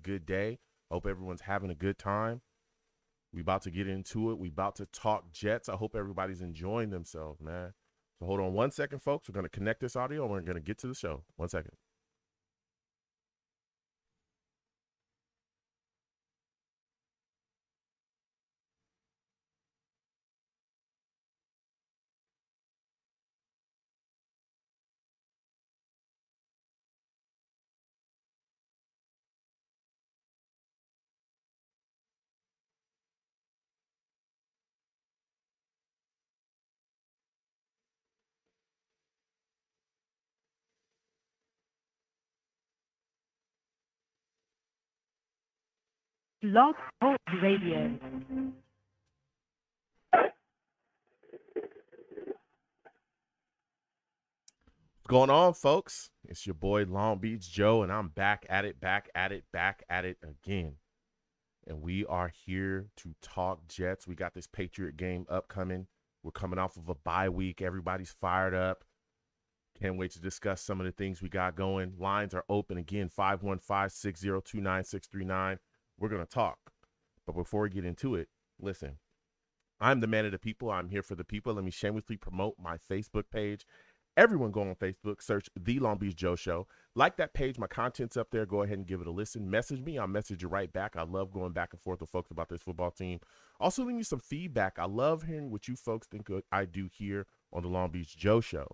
good day. Hope everyone's having a good time. We about to get into it. We about to talk Jets. I hope everybody's enjoying themselves, man. So hold on 1 second, folks. We're going to connect this audio and we're going to get to the show. 1 second. Blog Talk Radio. What's going on, folks? It's your boy Long Beach Joe, and I'm back at it again. And we are here to talk Jets. We got this Patriot game upcoming. We're coming off of a bye week. Everybody's fired up. Can't wait to discuss some of the things we got going. Lines are open again, 515-602-9639. We're going to talk. But before we get into it, listen, I'm the man of the people. I'm here for the people. Let me shamelessly promote my Facebook page. Everyone go on Facebook, search The Long Beach Joe Show. Like that page. My content's up there. Go ahead and give it a listen. Message me. I'll message you right back. I love going back and forth with folks about this football team. Also, leave me some feedback. I love hearing what you folks think I do here on The Long Beach Joe Show.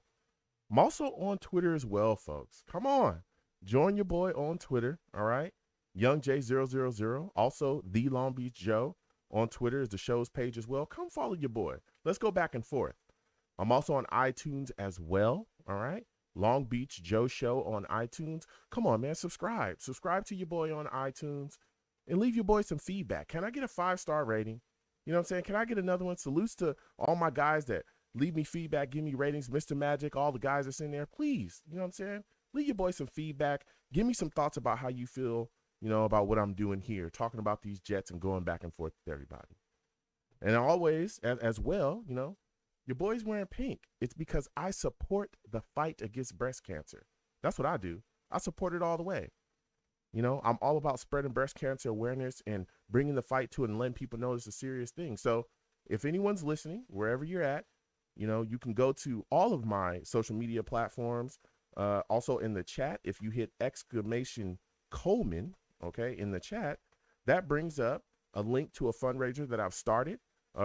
I'm also on Twitter as well, folks. Come on. Join your boy on Twitter, all right? YoungJ000. Also, The Long Beach Joe on Twitter is the show's page as well. Come follow your boy. Let's go back and forth. I'm also on iTunes as well, all right? Long Beach Joe Show on iTunes. Come on, man, subscribe. Subscribe to your boy on iTunes and leave your boy some feedback. Can I get a 5-star rating? You know what I'm saying? Can I get another one? Salutes to all my guys that leave me feedback, give me ratings, Mr. Magic, all the guys that's in there. Please, you know what I'm saying? Leave your boy some feedback. Give me some thoughts about how you feel, you know, about what I'm doing here, talking about these Jets and going back and forth with everybody. And always, as well, you know, your boy's wearing pink. It's because I support the fight against breast cancer. That's what I do. I support it all the way. You know, I'm all about spreading breast cancer awareness and bringing the fight to it and letting people know it's a serious thing. So if anyone's listening, wherever you're at, you know, you can go to all of my social media platforms. Also in the chat, if you hit exclamation Coleman, okay, in the chat, that brings up a link to a fundraiser that I've started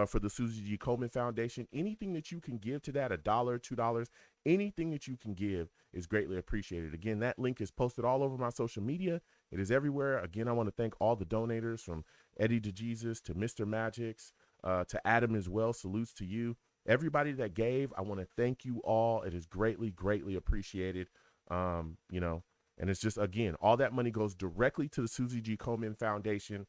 for the Susie G. Komen Foundation. Anything that you can give to that, $1, $2, anything that you can give is greatly appreciated. Again, that link is posted all over my social media. It is everywhere. Again, I want to thank all the donators from Eddie DeJesus to Mr. Magics to Adam as well. Salutes to you. Everybody that gave, I want to thank you all. It is greatly, greatly appreciated. You know, and it's just, again, all that money goes directly to the Susie G. Komen Foundation.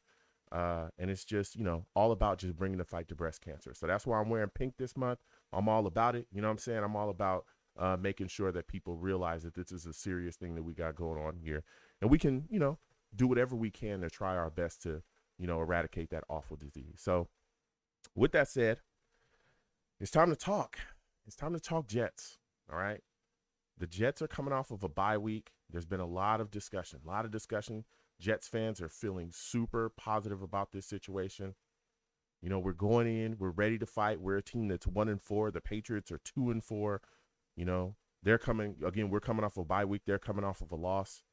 And it's just, you know, all about just bringing the fight to breast cancer. So that's why I'm wearing pink this month. I'm all about it. You know what I'm saying? I'm all about making sure that people realize that this is a serious thing that we got going on here. And we can, you know, do whatever we can to try our best to, you know, eradicate that awful disease. So with that said, it's time to talk. It's time to talk Jets. All right. The Jets are coming off of a bye week. There's been a lot of discussion. Jets fans are feeling super positive about this situation. You know, we're going in, we're ready to fight. We're a team that's 1-4. The Patriots are 2-4. You know, we're coming off of a bye week. They're coming off of a loss,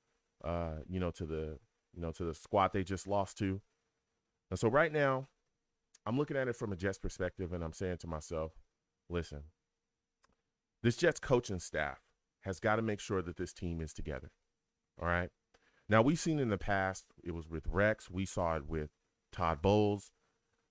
you know, to the squad they just lost to. And so right now, I'm looking at it from a Jets perspective, and I'm saying to myself, listen, this Jets coaching staff has got to make sure that this team is together. All right. Now, we've seen in the past, it was with Rex, we saw it with Todd Bowles,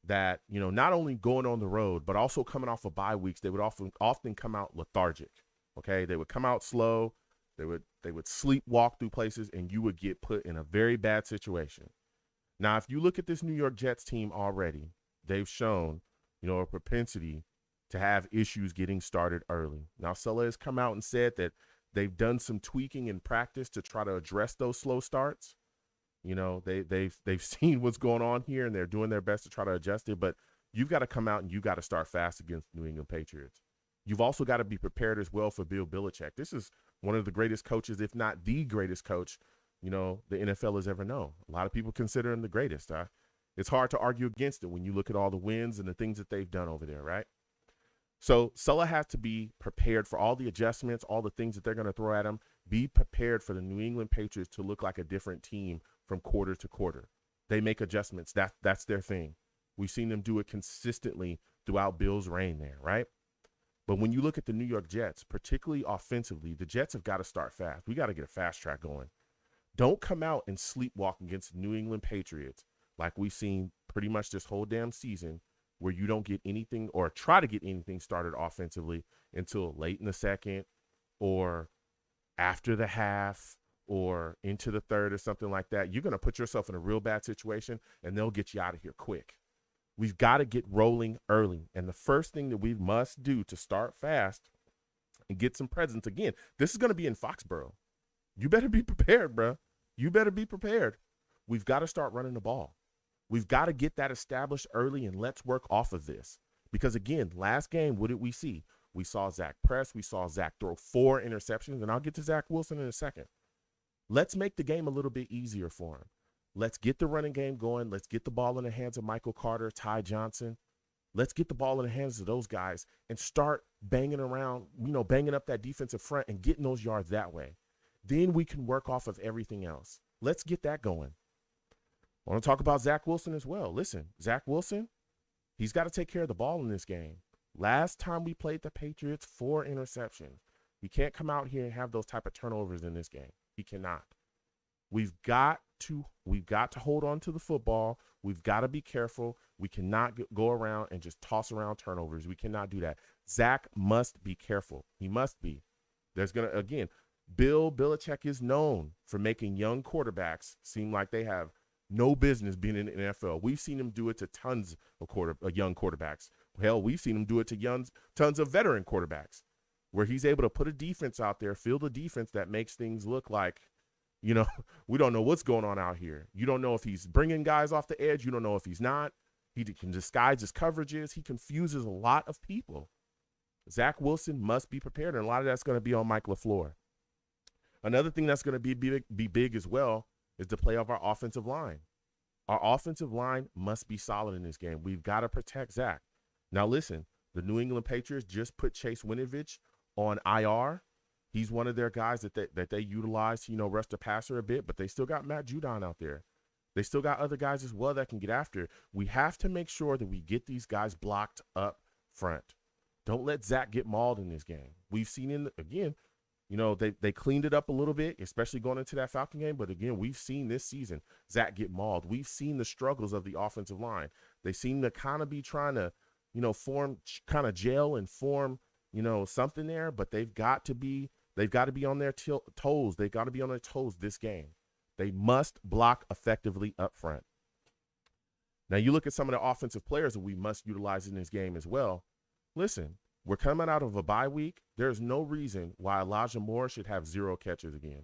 that, you know, not only going on the road, but also coming off of bye weeks, they would often come out lethargic. Okay. They would come out slow. They would sleepwalk through places, and you would get put in a very bad situation. Now, if you look at this New York Jets team already, they've shown, you know, a propensity to have issues getting started early. Now, Sulla has come out and said that they've done some tweaking in practice to try to address those slow starts. You know, they've seen what's going on here, and they're doing their best to try to adjust it. But you've got to come out and you got to start fast against the New England Patriots. You've also got to be prepared as well for Bill Belichick. This is one of the greatest coaches, if not the greatest coach, the NFL has ever known. A lot of people consider him the greatest. It's hard to argue against it when you look at all the wins and the things that they've done over there, right? So Sulla has to be prepared for all the adjustments, all the things that they're going to throw at him. Be prepared for the New England Patriots to look like a different team from quarter to quarter. They make adjustments. That's their thing. We've seen them do it consistently throughout Bill's reign there, right? But when you look at the New York Jets, particularly offensively, the Jets have got to start fast. We got to get a fast track going. Don't come out and sleepwalk against the New England Patriots like we've seen pretty much this whole damn season, where you don't get anything or try to get anything started offensively until late in the second or after the half or into the third or something like that. You're going to put yourself in a real bad situation, and they'll get you out of here quick. We've got to get rolling early. And the first thing that we must do to start fast and get some presence, again, this is going to be in Foxborough. You better be prepared, bro. You better be prepared. We've got to start running the ball. We've got to get that established early, and let's work off of this. Because, again, last game, what did we see? We saw Zach press. We saw Zach throw 4 interceptions, and I'll get to Zach Wilson in a second. Let's make the game a little bit easier for him. Let's get the running game going. Let's get the ball in the hands of Michael Carter, Ty Johnson. Let's get the ball in the hands of those guys and start banging around, banging up that defensive front and getting those yards that way. Then we can work off of everything else. Let's get that going. I want to talk about Zach Wilson as well. Listen, Zach Wilson, he's got to take care of the ball in this game. Last time we played the Patriots, 4 interceptions. He can't come out here and have those type of turnovers in this game. He cannot. We've got to hold on to the football. We've got to be careful. We cannot go around and just toss around turnovers. We cannot do that. Zach must be careful. He must be. Again, Bill Belichick is known for making young quarterbacks seem like they have no business being in the NFL. We've seen him do it to tons of young quarterbacks. Hell, we've seen him do it to tons of veteran quarterbacks, where he's able to put a defense out there, field a defense that makes things look like, we don't know what's going on out here. You don't know if he's bringing guys off the edge. You don't know if he's not. He can disguise his coverages. He confuses a lot of people. Zach Wilson must be prepared, and a lot of that's going to be on Mike LaFleur. Another thing that's going to be big as well is the play of our offensive line. Our offensive line must be solid in this game. We've got to protect Zach. Now, listen, the New England Patriots just put Chase Winovich on IR. He's one of their guys that they utilize to, rush the passer a bit, but they still got Matt Judon out there. They still got other guys as well that can get after. We have to make sure that we get these guys blocked up front. Don't let Zach get mauled in this game. We've seen they cleaned it up a little bit, especially going into that Falcon game. But again, we've seen this season Zach get mauled. We've seen the struggles of the offensive line. They seem to kind of be trying to, form kind of gel and form, something there. But they've got to be on their toes. They've got to be on their toes this game. They must block effectively up front. Now, you look at some of the offensive players that we must utilize in this game as well. Listen, we're coming out of a bye week. There's no reason why Elijah Moore should have 0 catches again.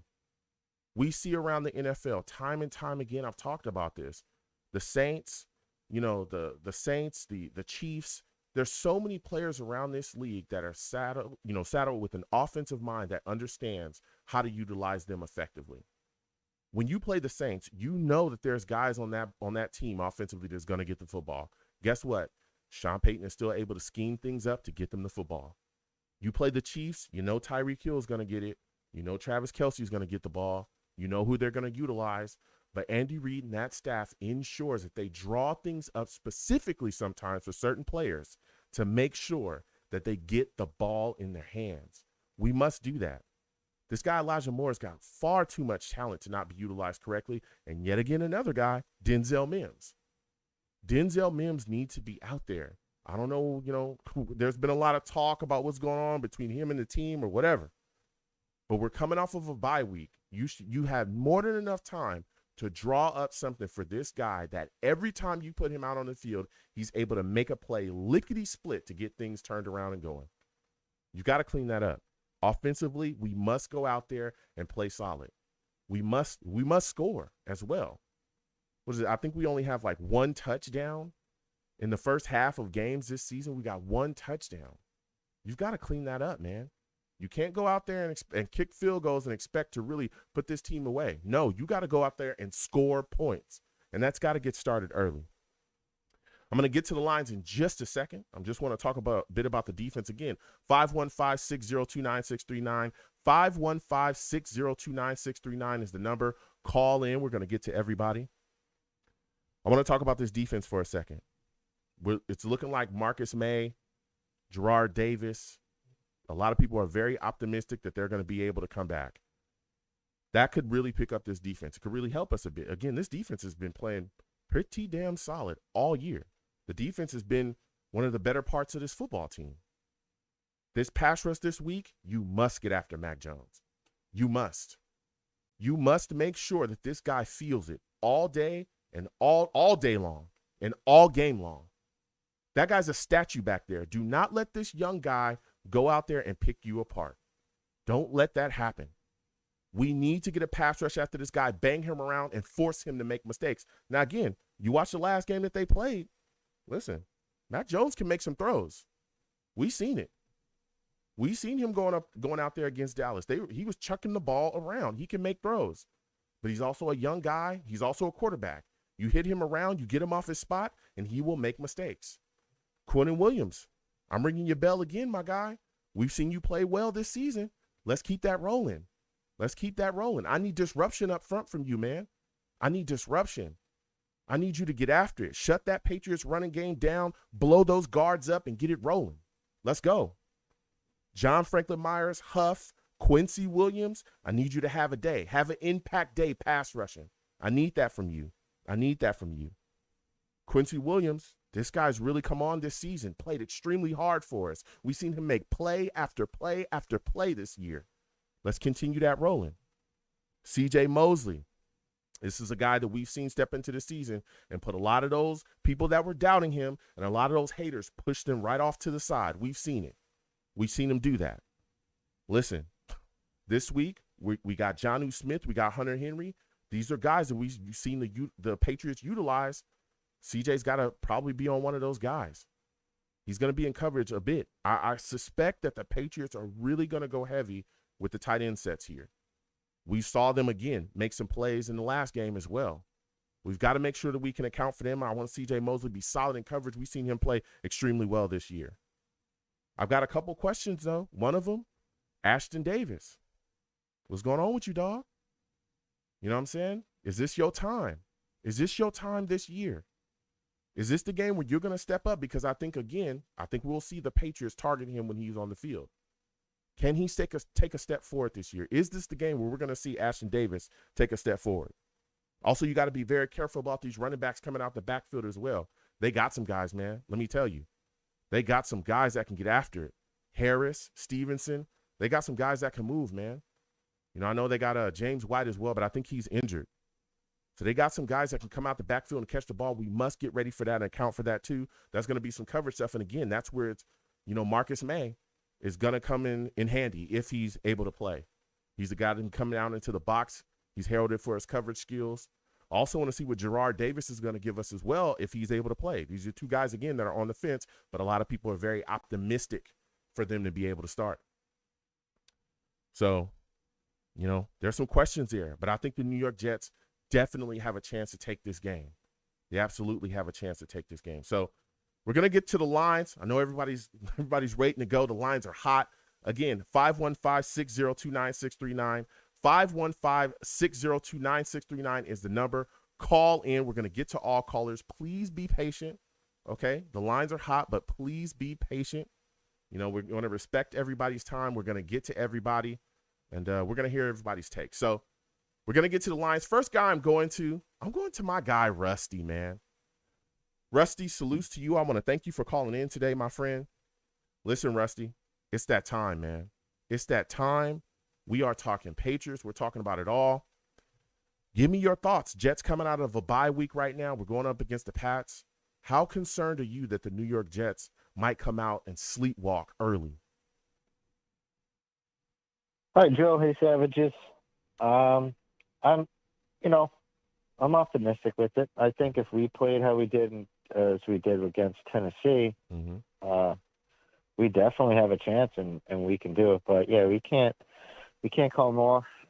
We see around the NFL time and time again, I've talked about this, the Saints, the Saints, the Chiefs. There's so many players around this league that are saddled with an offensive mind that understands how to utilize them effectively. When you play the Saints, you know that there's guys on that team offensively that's going to get the football. Guess what? Sean Payton is still able to scheme things up to get them the football. You play the Chiefs, Tyreek Hill is going to get it. Travis Kelce is going to get the ball. You know who they're going to utilize. But Andy Reid and that staff ensures that they draw things up specifically sometimes for certain players to make sure that they get the ball in their hands. We must do that. This guy, Elijah Moore, has got far too much talent to not be utilized correctly. And yet again, another guy, Denzel Mims. Denzel Mims needs to be out there. I don't know, there's been a lot of talk about what's going on between him and the team or whatever. But we're coming off of a bye week. You have more than enough time to draw up something for this guy that every time you put him out on the field, he's able to make a play lickety-split to get things turned around and going. You got to clean that up. Offensively, we must go out there and play solid. We must score as well. What is it? I think we only have like 1 touchdown in the first half of games this season. We got 1 touchdown. You've got to clean that up, man. You can't go out there and kick field goals and expect to really put this team away. No, you got to go out there and score points, and that's got to get started early. I'm going to get to the lines in just a second. I just want to talk a bit about the defense again. 515-602-9639. 515-602-9639 is the number. Call in. We're going to get to everybody. I want to talk about this defense for a second. It's looking like Marcus Maye, Gerard Davis. A lot of people are very optimistic that they're going to be able to come back. That could really pick up this defense. It could really help us a bit. Again, this defense has been playing pretty damn solid all year. The defense has been one of the better parts of this football team. This pass rush this week, you must get after Mac Jones. You must. You must make sure that this guy feels it all day and all day long and all game long. That guy's a statue back there. Do not let this young guy go out there and pick you apart. Don't let that happen. We need to get a pass rush after this guy, bang him around, and force him to make mistakes. Now, again, you watch the last game that they played. Listen, Mac Jones can make some throws. We've seen it. We've seen him going out there against Dallas. He was chucking the ball around. He can make throws. But he's also a young guy. He's also a quarterback. You hit him around, you get him off his spot, and he will make mistakes. Quentin Williams, I'm ringing your bell again, my guy. We've seen you play well this season. Let's keep that rolling. Let's keep that rolling. I need disruption up front from you, man. I need disruption. I need you to get after it. Shut that Patriots running game down, blow those guards up, and get it rolling. Let's go. John Franklin Myers, Huff, Quincy Williams, I need you to have a day. Have an impact day pass rushing. I need that from you. I need that from you. Quincy Williams, this guy's really come on this season, played extremely hard for us. We've seen him make play after play after play this year. Let's continue that rolling. C.J. Mosley, this is a guy that we've seen step into the season and put a lot of those people that were doubting him and a lot of those haters pushed him right off to the side. We've seen it. We've seen him do that. Listen, this week we got Jonnu Smith, we got Hunter Henry. These are guys that we've seen the Patriots utilize. CJ's got to probably be on one of those guys. He's going to be in coverage a bit. I suspect that the Patriots are really going to go heavy with the tight end sets here. We saw them, again, make some plays in the last game as well. We've got to make sure that we can account for them. I want C.J. Mosley to be solid in coverage. We've seen him play extremely well this year. I've got a couple questions, though. One of them, Ashton Davis. What's going on with you, dog? You know what I'm saying? Is this your time? Is this your time this year? Is this the game where you're going to step up? Because I think we'll see the Patriots target him when he's on the field. Can he take a step forward this year? Is this the game where we're going to see Ashton Davis take a step forward? Also, you got to be very careful about these running backs coming out the backfield as well. They got some guys, man. Let me tell you. They got some guys that can get after it. Harris, Stevenson, they got some guys that can move, man. You know, I know they got James White as well, but I think he's injured. So they got some guys that can come out the backfield and catch the ball. We must get ready for that and account for that too. That's going to be some coverage stuff. And again, that's where it's, Marcus Maye is going to come in handy if he's able to play. He's the guy that can come down into the box. He's heralded for his coverage skills. Also want to see what Gerard Davis is going to give us as well if he's able to play. These are two guys, again, that are on the fence, but a lot of people are very optimistic for them to be able to start. So, there's some questions there, but I think the New York Jets definitely have a chance to take this game. They absolutely have a chance to take this game. So we're going to get to the lines. I know everybody's waiting to go. The lines are hot. Again, 515-602-9639. 515-602-9639 is the number. Call in. We're going to get to all callers. Please be patient, okay? The lines are hot, but please be patient. We're going to respect everybody's time. We're going to get to everybody, and we're going to hear everybody's take. So we're going to get to the lines. First guy I'm going to my guy, Rusty, man. Rusty, salutes to you. I want to thank you for calling in today, my friend. Listen, Rusty, it's that time, man. It's that time. We are talking Patriots. We're talking about it all. Give me your thoughts. Jets coming out of a bye week right now. We're going up against the Pats. How concerned are you that the New York Jets might come out and sleepwalk early? Hi, Joe. Hey, Savages. I'm optimistic with it. I think if we played how we did as we did against Tennessee, we we definitely have a chance, and we can do it. But yeah, we can't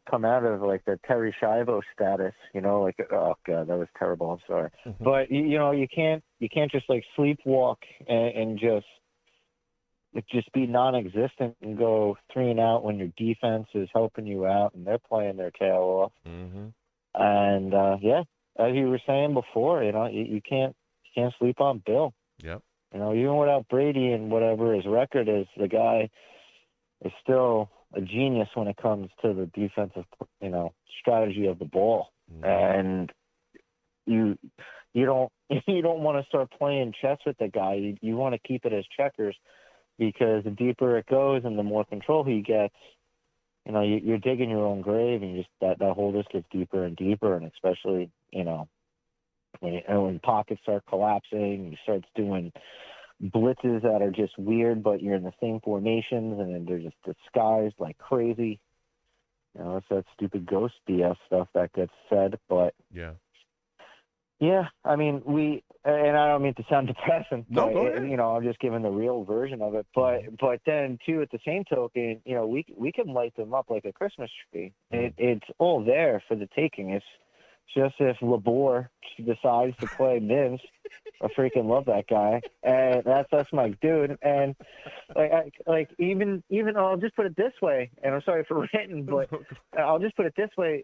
come out of like the Terry Schiavo status, like, oh god, that was terrible. I'm sorry, Mhm. but you can't just like sleepwalk and just be non-existent and go 3-and-out when your defense is helping you out and they're playing their tail off. Mm-hmm. And yeah, as you were saying before, you can't sleep on Bill. Yep. Even without Brady and whatever his record is, the guy is still a genius when it comes to the defensive, strategy of the ball. Mm-hmm. And you don't you don't want to start playing chess with the guy. You want to keep it as checkers, because the deeper it goes and the more control he gets, you're digging your own grave, and that hole just gets deeper and deeper. And especially, when pockets start collapsing, you start doing blitzes that are just weird, but you're in the same formations, and then they're just disguised like crazy. It's that stupid ghost BS stuff that gets said. But yeah, I mean, and I don't mean to sound depressing, No, but go ahead. I'm just giving the real version of it. But then too, at the same token, we can light them up like a Christmas tree. It's all there for the taking. It's just if Labor decides to play Mims. I freaking love that guy, and that's my dude. And even I'll just put it this way, and I'm sorry for ranting, but I'll just put it this way: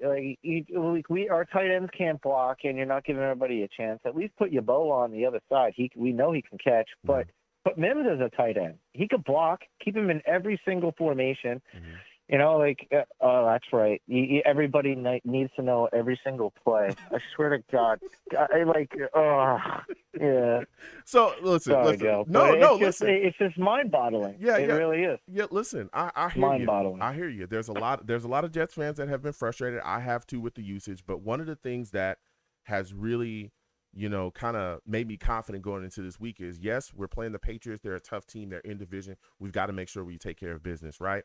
our tight ends can't block, and you're not giving everybody a chance. At least put Yeboah on the other side. We know he can catch, but Mims is a tight end. He could block. Keep him in every single formation. Mm-hmm. Oh, that's right. Everybody needs to know every single play. I swear to God. Yeah. So listen. Joe, Listen. It's just mind-boggling. Yeah, it really is. Yeah, listen. I hear mind-boggling. you. I hear you. There's a lot of Jets fans that have been frustrated. I have too with the usage. But one of the things that has really, kind of made me confident going into this week is, yes, we're playing the Patriots. They're a tough team. They're in division. We've got to make sure we take care of business, right?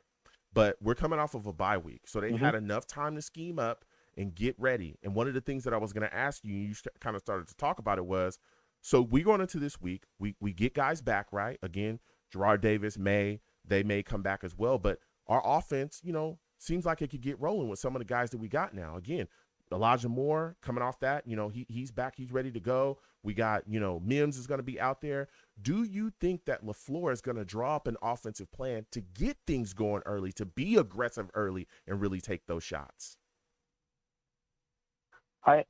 But we're coming off of a bye week, so they've had enough time to scheme up and get ready. And one of the things that I was going to ask you, you kind of started to talk about it, was, so we going into this week, we get guys back, right? Again, Gerard Davis, Maye, they may come back as well. But our offense, seems like it could get rolling with some of the guys that we got now. Again, Elijah Moore coming off that, he's back, he's ready to go. We got, Mims is going to be out there. Do you think that LaFleur is going to draw up an offensive plan to get things going early, to be aggressive early and really take those shots? I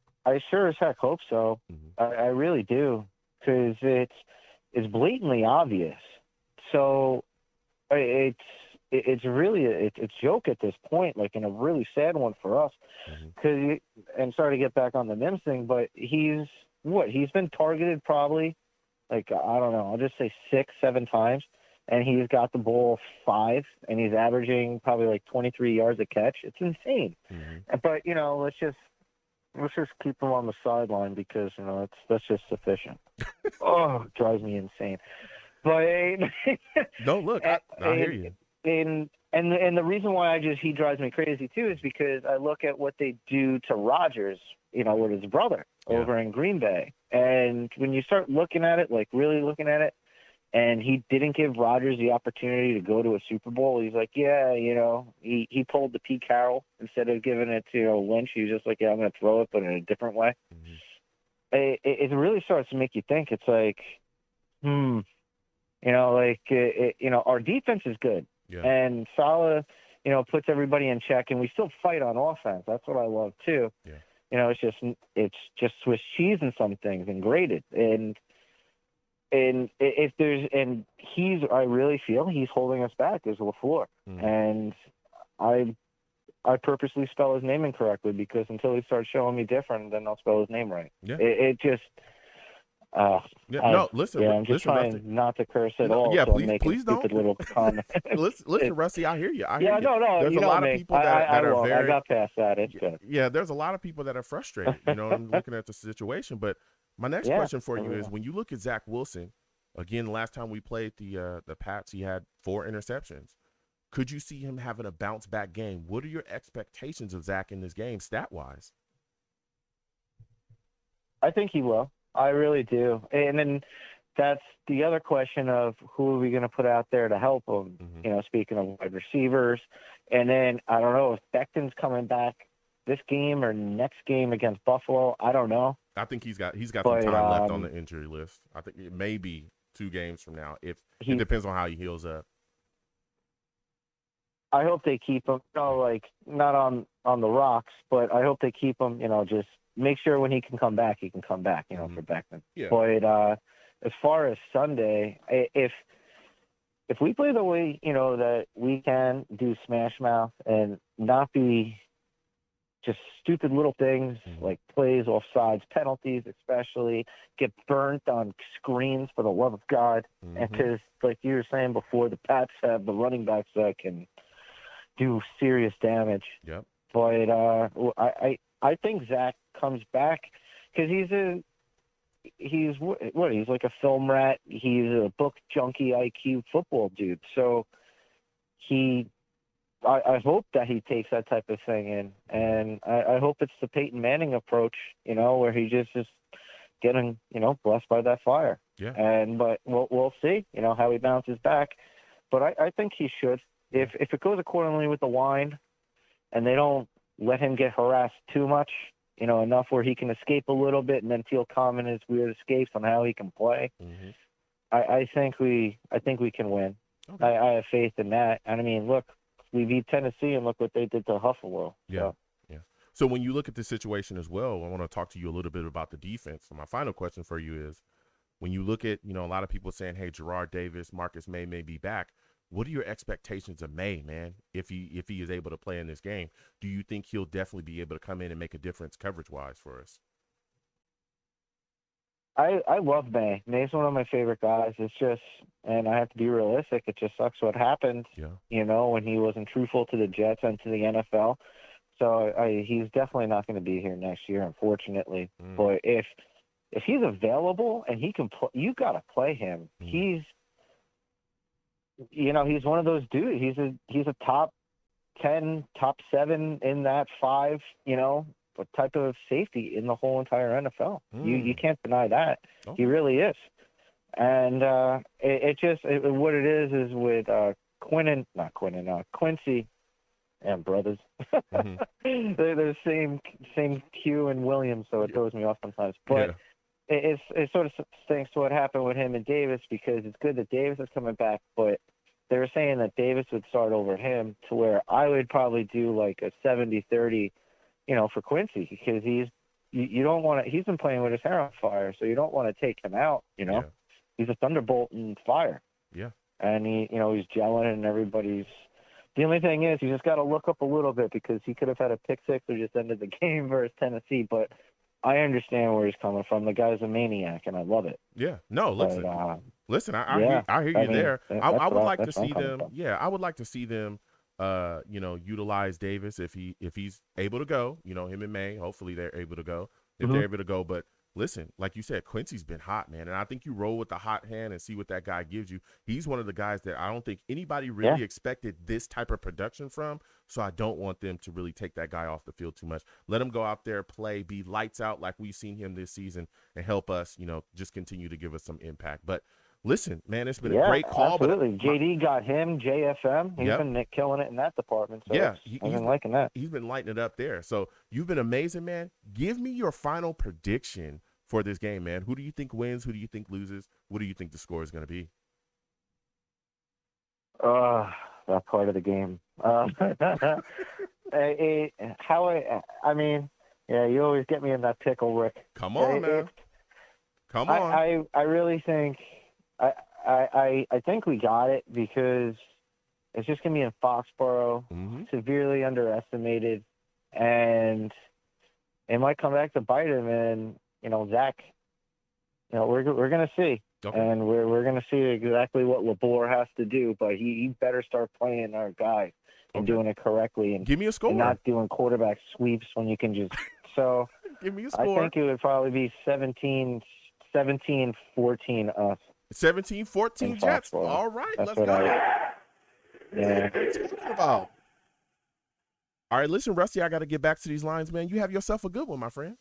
sure as heck hope so. Mm-hmm. I really do, because it's blatantly obvious. So it's really it's joke at this point, like, in a really sad one for us. Because and sorry to get back on the Mims thing, but he's been targeted probably, like, I don't know, I'll just say 6-7 times, and he's got the ball 5, and he's averaging probably like 23 yards a catch. It's insane. Mm-hmm. But let's just keep him on the sideline, because that's just sufficient. Oh, it drives me insane. But no, look, I hear you. And the reason why he drives me crazy too is because I look at what they do to Rodgers, with his brother over in Green Bay. And when you start looking at it, like really looking at it, and he didn't give Rodgers the opportunity to go to a Super Bowl. He's like, he pulled the Pete Carroll instead of giving it to Lynch. He was just like, I'm going to throw it, but in a different way. Mm-hmm. It really starts to make you think. It's like, our defense is good. Yeah. And Saleh, puts everybody in check, and we still fight on offense. That's what I love too. Yeah. It's just Swiss cheese in some things, and grated. And if there's, and I really feel he's holding us back as LaFleur. And I purposely spell his name incorrectly, because until he starts showing me different, then I'll spell his name right. Yeah. It just. Listen. I'm just trying Rusty, not to curse at all. Yeah, so please don't. Little comment. listen, Rusty, I hear you. No. There's a lot of people that are very. I got past that. It's good. Yeah, there's a lot of people that are frustrated. I'm looking at the situation. But my next question for you is: when you look at Zach Wilson, again, last time we played the Pats, he had 4 interceptions. Could you see him having a bounce back game? What are your expectations of Zach in this game, stat wise? I think he will. I really do. And then that's the other question of who are we going to put out there to help him. Mm-hmm. Speaking of wide receivers, and then I don't know if Becton's coming back this game or next game against Buffalo. I don't know. I think he's got some But, time left on the injury list. I think it may be 2 games from now. If it depends on how he heals up. I hope they keep him, like not on the rocks, but I hope they keep him. Just make sure when he can come back, he can come back. Mm-hmm. For Beckman. Yeah. But as far as Sunday, if we play the way that we can do Smash Mouth and not be just stupid little things like plays, offsides, penalties, especially get burnt on screens for the love of God, and because like you were saying before, the Pats have the running backs that can do serious damage. Yep. But I think Zach comes back because he's like a film rat. He's a book junkie IQ football dude. So I hope that he takes that type of thing in, and I hope it's the Peyton Manning approach, where he just is getting, blessed by that fire. Yeah. But we'll see, how he bounces back. But I think he should. If it goes accordingly with the line, and they don't let him get harassed too much, enough where he can escape a little bit and then feel calm in his weird escapes on how he can play. Mm-hmm. I think we can win. Okay. I have faith in that. And I mean, look, we beat Tennessee, and look what they did to Buffalo. Yeah. So. Yeah. So when you look at the situation as well, I want to talk to you a little bit about the defense. So my final question for you is, when you look at, a lot of people saying, hey, Gerard Davis, Marcus Maye may be back. What are your expectations of Maye, man, if he is able to play in this game? Do you think he'll definitely be able to come in and make a difference coverage-wise for us? I love Maye. Maye's one of my favorite guys. It's just, and I have to be realistic, it just sucks what happened, when he wasn't truthful to the Jets and to the NFL. So he's definitely not going to be here next year, unfortunately. But if he's available and he can play, you got to play him. He's one of those dudes. He's a top 10, top 7 in that 5, type of safety in the whole entire NFL. You can't deny that. Oh. He really is. And what it is with Quincy and brothers. Mm-hmm. They're the same Q and Williams, so it throws me off sometimes. But it sort of stinks to what happened with him and Davis, because it's good that Davis is coming back, but they were saying that Davis would start over him, to where I would probably do like a 70-30, for Quincy, because you don't want to. He's been playing with his hair on fire, so you don't want to take him out. He's a thunderbolt in fire. Yeah. And he's gelling, and everybody's. The only thing is, you just got to look up a little bit, because he could have had a pick six or just ended the game versus Tennessee. But I understand where he's coming from. The guy's a maniac, and I love it. Yeah. No, listen. But, listen, I hear you there. I would like to see them. Yeah, I would like to see them. Utilize Davis if he's able to go. Him and Maye. Hopefully they're able to go. If they're able to go, but listen, like you said, Quincy's been hot, man, and I think you roll with the hot hand and see what that guy gives you. He's one of the guys that I don't think anybody really expected this type of production from. So I don't want them to really take that guy off the field too much. Let him go out there, play, be lights out like we've seen him this season, and help us. Just continue to give us some impact. But listen, man, it's been a great call. Absolutely. But JD got him, JFM. He's been killing it in that department. So I've been liking that. He's been lighting it up there. So you've been amazing, man. Give me your final prediction for this game, man. Who do you think wins? Who do you think loses? What do you think the score is going to be? That part of the game. You always get me in that pickle, Rick. Come on, man. Come on. I really think I think we got it, because it's just going to be in Foxborough, severely underestimated, and it might come back to bite him. And, Zach, we're going to see. Okay. And we're going to see exactly what LeBoer has to do, but he better start playing our guy and doing it correctly. And give me a score. And not doing quarterback sweeps when you can just – so give me a score. I think it would probably be 17-14 us. 17-14 Jets. All right, let's go. Yeah. What are you talking about? All right, listen, Rusty, I got to get back to these lines, man. You have yourself a good one, my friend.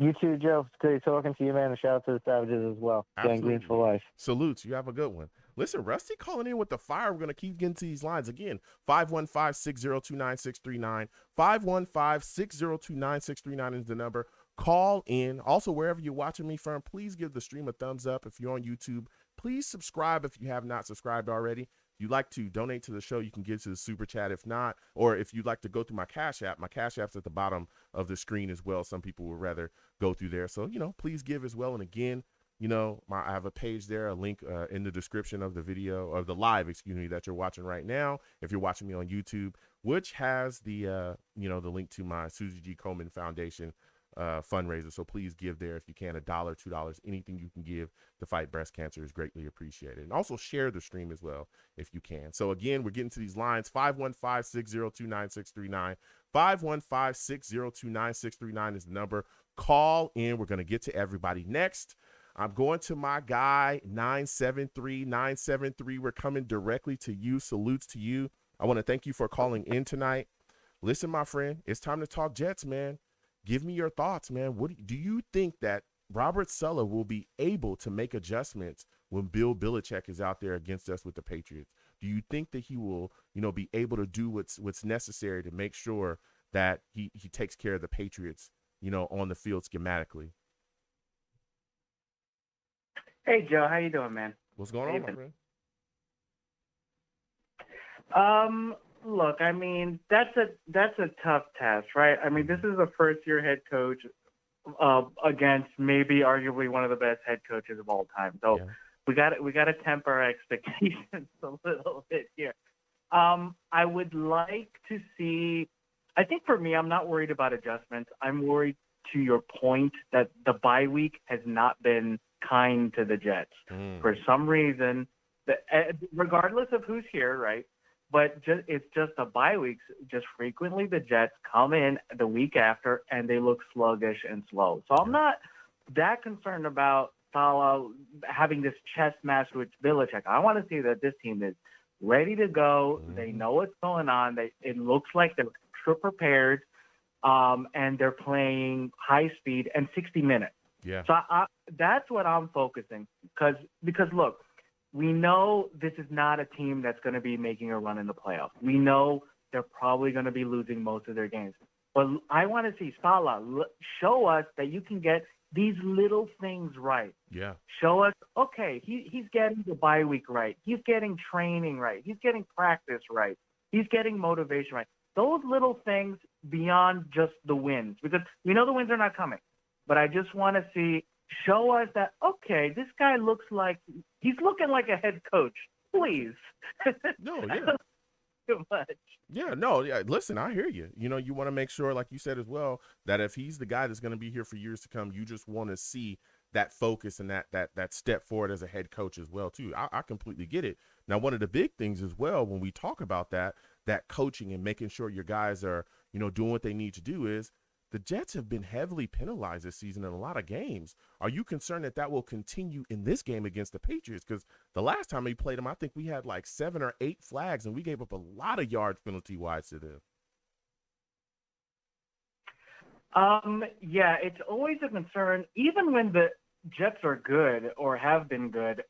You too, Joe. It's great talking to you, man. And shout out to the Savages as well. Gang Green for life. Salutes. You have a good one. Listen, Rusty calling in with the fire. We're going to keep getting to these lines. Again, 515-602-9639. 515-602-9639 is the number. Call in. Also, wherever you're watching me from, please give the stream a thumbs up. If you're on YouTube, please subscribe if you have not subscribed already. If you'd like to donate to the show, you can give to the super chat. If not, or if you'd like to go through my Cash App is at the bottom of the screen as well. Some people would rather go through there. So, please give as well. And again, I have a page there, a link in the description of the video, or the live, that you're watching right now. If you're watching me on YouTube, which has the the link to my Susie G. Komen Foundation fundraiser. So please give there if you can, $1, $2, anything you can give to fight breast cancer is greatly appreciated. And also share the stream as well if you can. So again, we're getting to these lines. 515-602-9639. 515-602-9639 is the number. Call in. We're going to get to everybody next. I'm going to my guy, 973. We're coming directly to you. Salutes to you. I want to thank you for calling in tonight. Listen, my friend, it's time to talk Jets, man. Give me your thoughts, man. What do you think that Robert Saleh will be able to make adjustments when Bill Belichick is out there against us with the Patriots? Do you think that he will, be able to do what's necessary to make sure that he takes care of the Patriots, on the field schematically? Hey, Joe, how you doing, man? What's going on, my friend? Look, I mean, that's a tough task, right? I mean, this is a first-year head coach against maybe arguably one of the best head coaches of all time. So Yeah. we got to temper our expectations a little bit here. I would like to see. I think for me, I'm not worried about adjustments. I'm worried, to your point, that the bye week has not been kind to the Jets for some reason. Regardless of who's here, right? But it's just a bye weeks. Just frequently the Jets come in the week after and they look sluggish and slow. So I'm not that concerned about Salah having this chess match with Belichick. I want to see that this team is ready to go. They know what's going on. It looks like they're extra prepared, and they're playing high speed and 60 minutes. Yeah. So that's what I'm focusing because look, we know this is not a team that's going to be making a run in the playoffs. We know they're probably going to be losing most of their games. But I want to see Salah show us that you can get these little things right. Yeah. Show us, okay, he's getting the bye week right. He's getting training right. He's getting practice right. He's getting motivation right. Those little things beyond just the wins, because we know the wins are not coming. But I just want to show us that, okay, this guy looks like he's looking like a head coach. Please. No, yeah. Too much. Yeah, no, yeah. Listen, I hear you. You want to make sure, like you said as well, that if he's the guy that's going to be here for years to come, you just want to see that focus and that step forward as a head coach as well, too. I completely get it. Now, one of the big things as well, when we talk about that coaching and making sure your guys are, doing what they need to do, is the Jets have been heavily penalized this season in a lot of games. Are you concerned that will continue in this game against the Patriots? Because the last time we played them, I think we had like 7 or 8 flags, and we gave up a lot of yards penalty-wise to them. Yeah, it's always a concern, even when the Jets are good or have been good.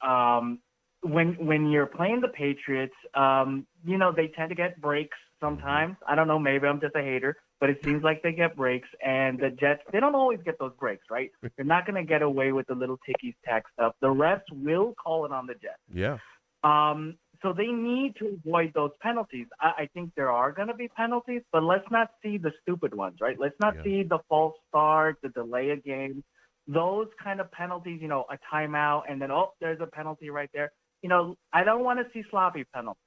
When you're playing the Patriots, they tend to get breaks sometimes. I don't know, maybe I'm just a hater, but it seems like they get breaks, and the Jets, they don't always get those breaks, right? They're not going to get away with the little ticky-tack stuff. The refs will call it on the Jets. Yeah. So they need to avoid those penalties. I think there are going to be penalties, but let's not see the stupid ones, right? Let's not see the false start, the delay of game. Those kind of penalties, a timeout, and then, there's a penalty right there. I don't want to see sloppy penalties.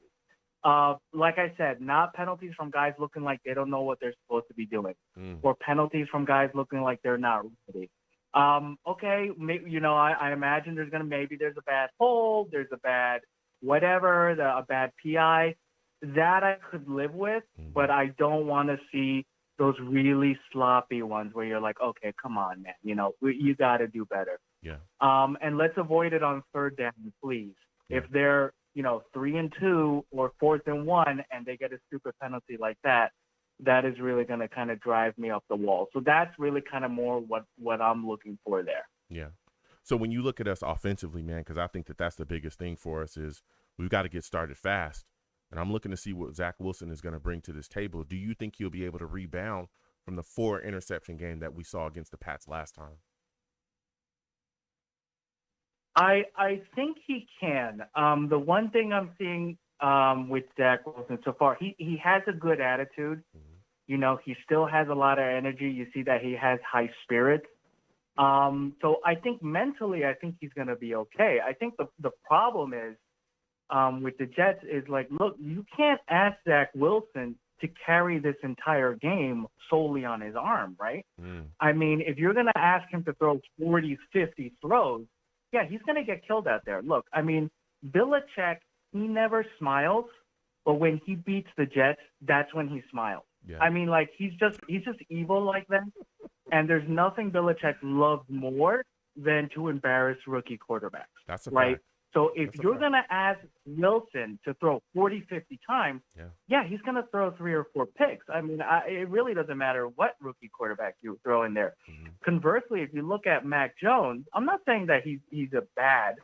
Like I said, not penalties from guys looking like they don't know what they're supposed to be doing, or penalties from guys looking like they're not ready. Okay, I imagine there's a bad hold, there's a bad whatever, a bad PI. That I could live with, but I don't want to see those really sloppy ones where you're like, okay, come on, man, you got to do better. Yeah. And let's avoid it on third down, please. Yeah. If they're 3-2 or 4th and 1, and they get a stupid penalty like that, that is really going to kind of drive me up the wall. So that's really kind of more what I'm looking for there. Yeah. So when you look at us offensively, man, because I think that that's the biggest thing for us is we've got to get started fast. And I'm looking to see what Zach Wilson is going to bring to this table. Do you think he'll be able to rebound from the 4 interception game that we saw against the Pats last time? I think he can. The one thing I'm seeing with Zach Wilson so far, he has a good attitude. Mm-hmm. You know, he still has a lot of energy. You see that he has high spirits. So I think mentally, I think he's going to be okay. I think the problem is with the Jets is like, look, you can't ask Zach Wilson to carry this entire game solely on his arm, right? Mm. I mean, if you're going to ask him to throw 40, 50 throws, yeah, he's going to get killed out there. Look, I mean, Belichick, he never smiles, but when he beats the Jets, that's when he smiles. Yeah. I mean, like, he's just evil like that. And there's nothing Belichick loves more than to embarrass rookie quarterbacks. That's a right. fact. So if That's a you're fact. going to ask Wilson to throw 40, 50 times, yeah, he's going to throw 3 or 4 picks. I mean, it really doesn't matter what rookie quarterback you throw in there. Mm-hmm. Conversely, if you look at Mac Jones, I'm not saying that he's a bad.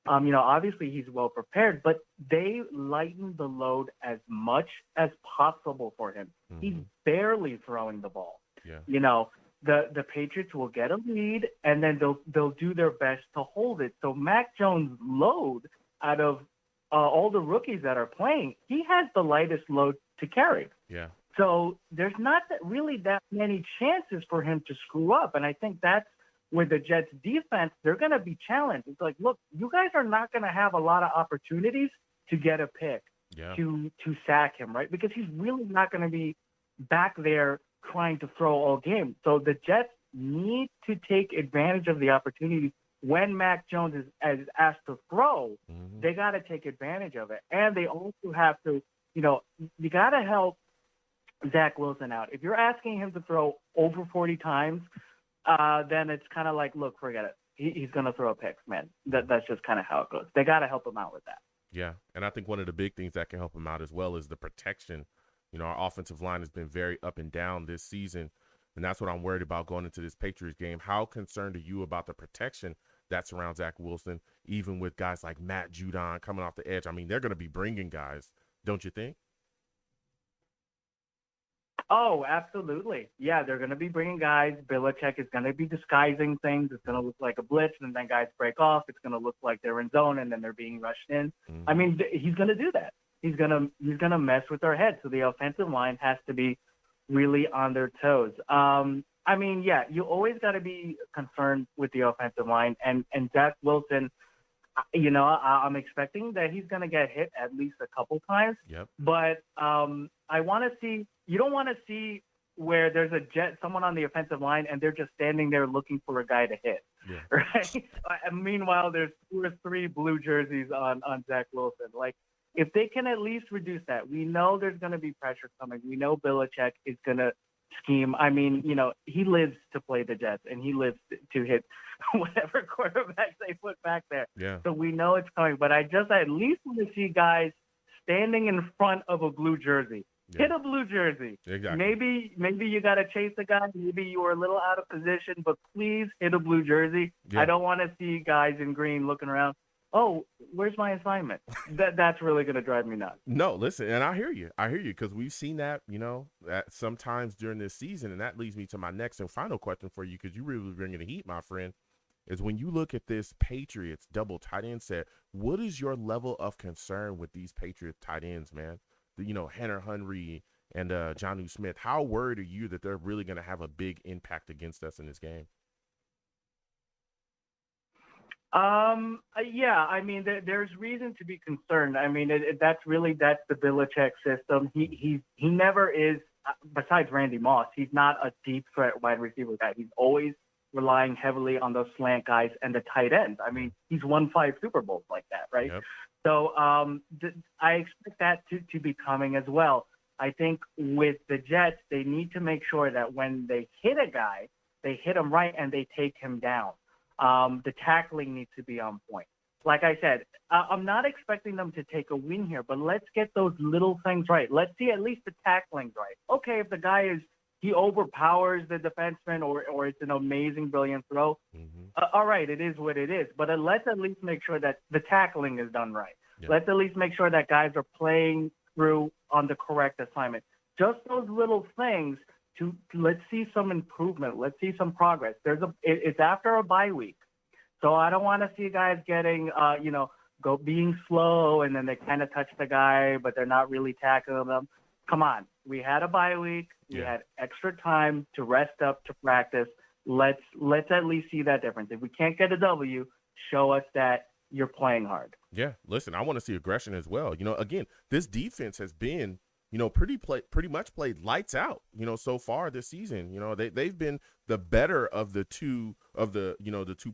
You know, obviously he's well prepared, but they lighten the load as much as possible for him. Mm-hmm. He's barely throwing the ball. Yeah. You know, the Patriots will get a lead, and then they'll do their best to hold it. So Mac Jones' load out of all the rookies that are playing, he has the lightest load to carry. Yeah. So there's not really that many chances for him to screw up, and I think that's where the Jets defense, they're going to be challenged. It's like, look, you guys are not going to have a lot of opportunities to get a pick, to sack him, right? Because he's really not going to be back there trying to throw all game. So the Jets need to take advantage of the opportunity when Mac Jones is asked to throw. Mm-hmm. They got to take advantage of it. And they also have to, you know, you got to help Zach Wilson out. If you're asking him to throw over 40 times, then it's kind of like, look, forget it. He's going to throw a pick, man. That's just kind of how it goes. They got to help him out with that. Yeah, and I think one of the big things that can help him out as well is the protection. You know, our offensive line has been very up and down this season, and that's what I'm worried about going into this Patriots game. How concerned are you about the protection that surrounds Zach Wilson, even with guys like Matt Judon coming off the edge? I mean, they're going to be bringing guys, don't you think? Oh, absolutely. Yeah, they're going to be bringing guys. Belichick is going to be disguising things. It's going to look like a blitz, and then guys break off. It's going to look like they're in zone, and then they're being rushed in. Mm-hmm. I mean, he's going to do that. He's gonna mess with their heads. So the offensive line has to be really on their toes. I mean, yeah, you always got to be concerned with the offensive line, and Zach Wilson. You know, I'm expecting that he's gonna get hit at least a couple times. Yep. But I want to see. You don't want to see where there's someone on the offensive line, and they're just standing there looking for a guy to hit. Yeah. Right. And meanwhile, there's 2 or 3 blue jerseys on Zach Wilson. Like, if they can at least reduce that, we know there's going to be pressure coming. We know Belichick is going to scheme. I mean, you know, he lives to play the Jets, and he lives to hit whatever quarterbacks they put back there. Yeah. So we know it's coming. But I at least want to see guys standing in front of a blue jersey. Yeah. Hit a blue jersey. Exactly. Maybe you got to chase the guy. Maybe you were a little out of position, but please hit a blue jersey. Yeah. I don't want to see guys in green looking around. Oh, where's my assignment? That's really going to drive me nuts. No, listen, and I hear you because we've seen that, you know, that sometimes during this season, and that leads me to my next and final question for you because you really bringing the heat, my friend, is when you look at this Patriots double tight end set, what is your level of concern with these Patriots tight ends, man? You know, Henry Henry and Jonnu Smith. How worried are you that they're really going to have a big impact against us in this game? Yeah, I mean, there's reason to be concerned. I mean, that's the Belichick system. He never is, besides Randy Moss, he's not a deep threat wide receiver guy. He's always relying heavily on those slant guys and the tight ends. I mean, he's won 5 Super Bowls like that, right? Yep. So, I expect that to be coming as well. I think with the Jets, they need to make sure that when they hit a guy, they hit him right and they take him down. The tackling needs to be on point. like I said, I'm not expecting them to take a win here, but let's get those little things right. Let's see at least the tackling's right. Okay, if the guy he overpowers the defenseman or it's an amazing, brilliant throw, all right, it is what it is. But let's at least make sure that the tackling is done right. Yeah. Let's at least make sure that guys are playing through on the correct assignment. Just those little things let's see some improvement. Let's see some progress. It's after a bye week. So I don't want to see guys getting, being slow and then they kind of touch the guy, but they're not really tackling them. Come on. We had a bye week. We had extra time to rest up, to practice. Let's at least see that difference. If we can't get a W, show us that you're playing hard. Yeah, listen, I want to see aggression as well. Again, this defense has been, pretty much played lights out, so far this season. They've been the better of the two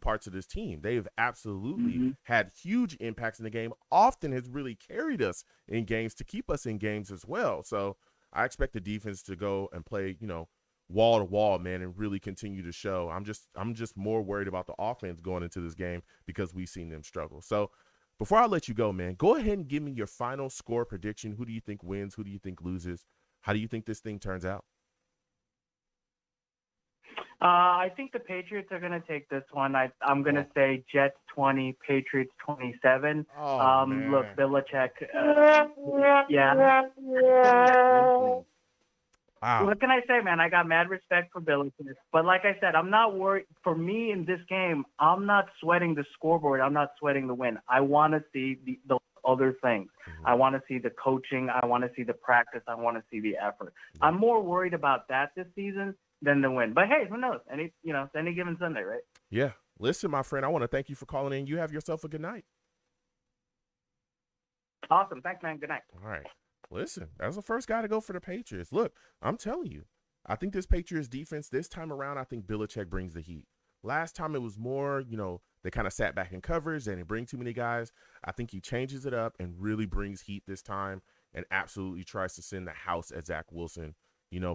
parts of this team. They've absolutely had huge impacts in the game, often has really carried us in games to keep us in games as well. So I expect the defense to go and play, wall to wall, man, and really continue to show. I'm just more worried about the offense going into this game because we've seen them struggle. So before I let you go, man, go ahead and give me your final score prediction. Who do you think wins? Who do you think loses? How do you think this thing turns out? I think the Patriots are going to take this one. I'm going to say Jets 20, Patriots 27. Man. Look, Belichick. Yeah. Wow. What can I say, man? I got mad respect for Belichick. But like I said, I'm not worried. For me in this game, I'm not sweating the scoreboard. I'm not sweating the win. I want to see the other things. I want to see the coaching. I want to see the practice. I want to see the effort. I'm more worried about that this season than the win. But hey, who knows? It's any given Sunday, right? Yeah. Listen, my friend, I want to thank you for calling in. You have yourself a good night. Awesome. Thanks, man. Good night. All right. Listen, that's the first guy to go for the Patriots. Look, I'm telling you, I think this Patriots defense this time around, I think Belichick brings the heat. Last time it was more, they kind of sat back in coverage. They didn't bring too many guys. I think he changes it up and really brings heat this time and absolutely tries to send the house at Zach Wilson,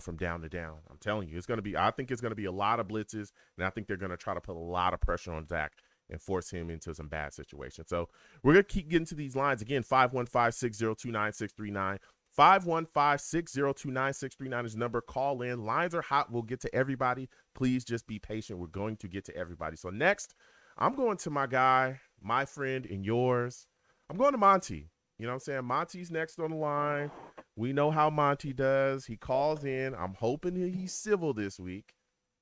from down to down. I'm telling you, I think it's going to be a lot of blitzes, and I think they're going to try to put a lot of pressure on Zach and force him into some bad situations. So we're going to keep getting to these lines. Again, 515-602-9639. 515-602-9639 is the number. Call in. Lines are hot. We'll get to everybody. Please just be patient. We're going to get to everybody. So next, I'm going to my guy, my friend, and yours. I'm going to Monty. You know what I'm saying? Monty's next on the line. We know how Monty does. He calls in. I'm hoping he's civil this week.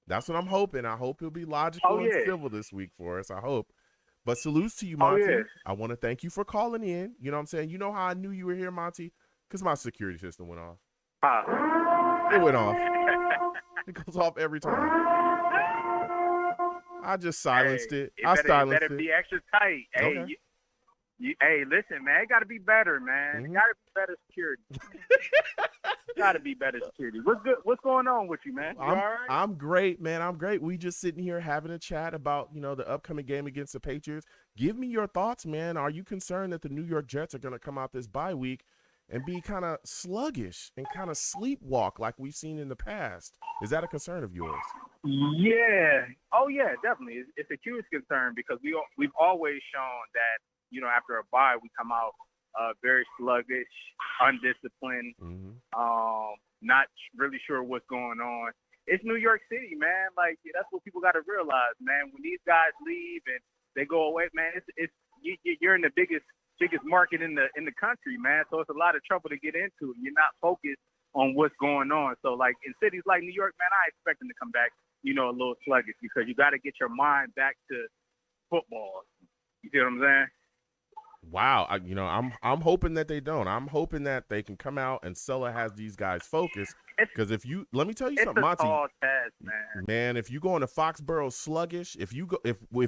That's what I'm hoping. I hope he'll be logical and civil this week for us. I hope. But salutes to you, Monty. I want to thank you for calling in. You know what I'm saying? You know how I knew you were here, Monty? Because my security system went off. It went off. It goes off every time. I just silenced it. It better be extra tight. Hey, Okay. Hey, listen, man. It got to be better, man. It got to be better security. Got to be better security. What's good? What's going on with you, man? You all right? I'm great, man. I'm great. We just sitting here having a chat about, the upcoming game against the Patriots. Give me your thoughts, man. Are you concerned that the New York Jets are going to come out this bye week and be kind of sluggish and kind of sleepwalk like we've seen in the past? Is that a concern of yours? Yeah. Oh, yeah, definitely. It's a huge concern because we've always shown that, after a bye, we come out very sluggish, undisciplined, not really sure what's going on. It's New York City, man. Like, that's what people got to realize, man. When these guys leave and they go away, man, you're in the biggest market in the country, man. So it's a lot of trouble to get into. You're not focused on what's going on. So, like, in cities like New York, man, I expect them to come back, a little sluggish because you got to get your mind back to football. You see what I'm saying? Wow. I'm hoping that they don't. I'm hoping that they can come out and Sulla has these guys focused. Because let me tell you something, Monty. It's a tall task, man. Man, if you go into Foxborough sluggish, if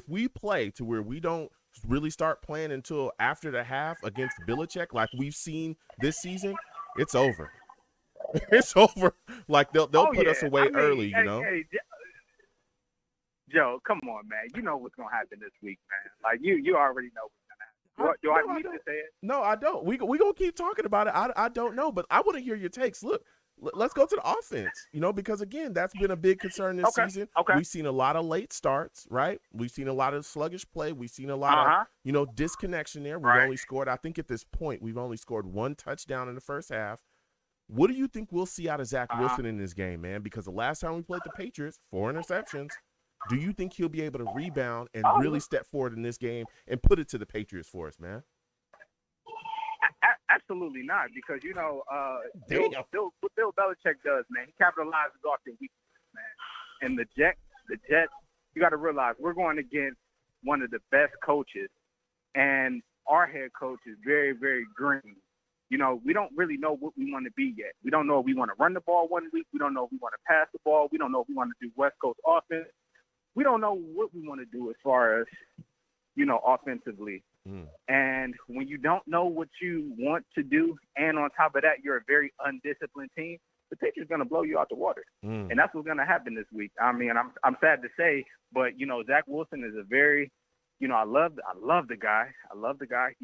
we play to where we don't really start playing until after the half against Belichick, like we've seen this season, it's over. It's over. Like they'll put us away early, Hey, Joe, come on, man. You know what's gonna happen this week, man. Like you already know what's gonna happen. Do I need to say it? No, I don't. We gonna keep talking about it. I don't know, but I want to hear your takes. Look, let's go to the offense, because, again, that's been a big concern this season. Okay. We've seen a lot of late starts, right? We've seen a lot of sluggish play. We've seen a lot of, disconnection there. We've only scored, I think at this point, we've only scored 1 touchdown in the first half. What do you think we'll see out of Zach Wilson in this game, man? Because the last time we played the Patriots, 4 interceptions. Do you think he'll be able to rebound and really step forward in this game and put it to the Patriots for us, man? Absolutely not, because what Bill Belichick does, man, he capitalizes off their weaknesses, man. And the Jets, you got to realize we're going against one of the best coaches, and our head coach is very, very green. We don't really know what we want to be yet. We don't know if we want to run the ball one week. We don't know if we want to pass the ball. We don't know if we want to do West Coast offense. We don't know what we want to do as far as, offensively. And when you don't know what you want to do, and on top of that, you're a very undisciplined team, the Patriots are going to blow you out the water. And that's what's going to happen this week. I mean, I'm sad to say, but, Zach Wilson is a very, I love the guy. I love the guy.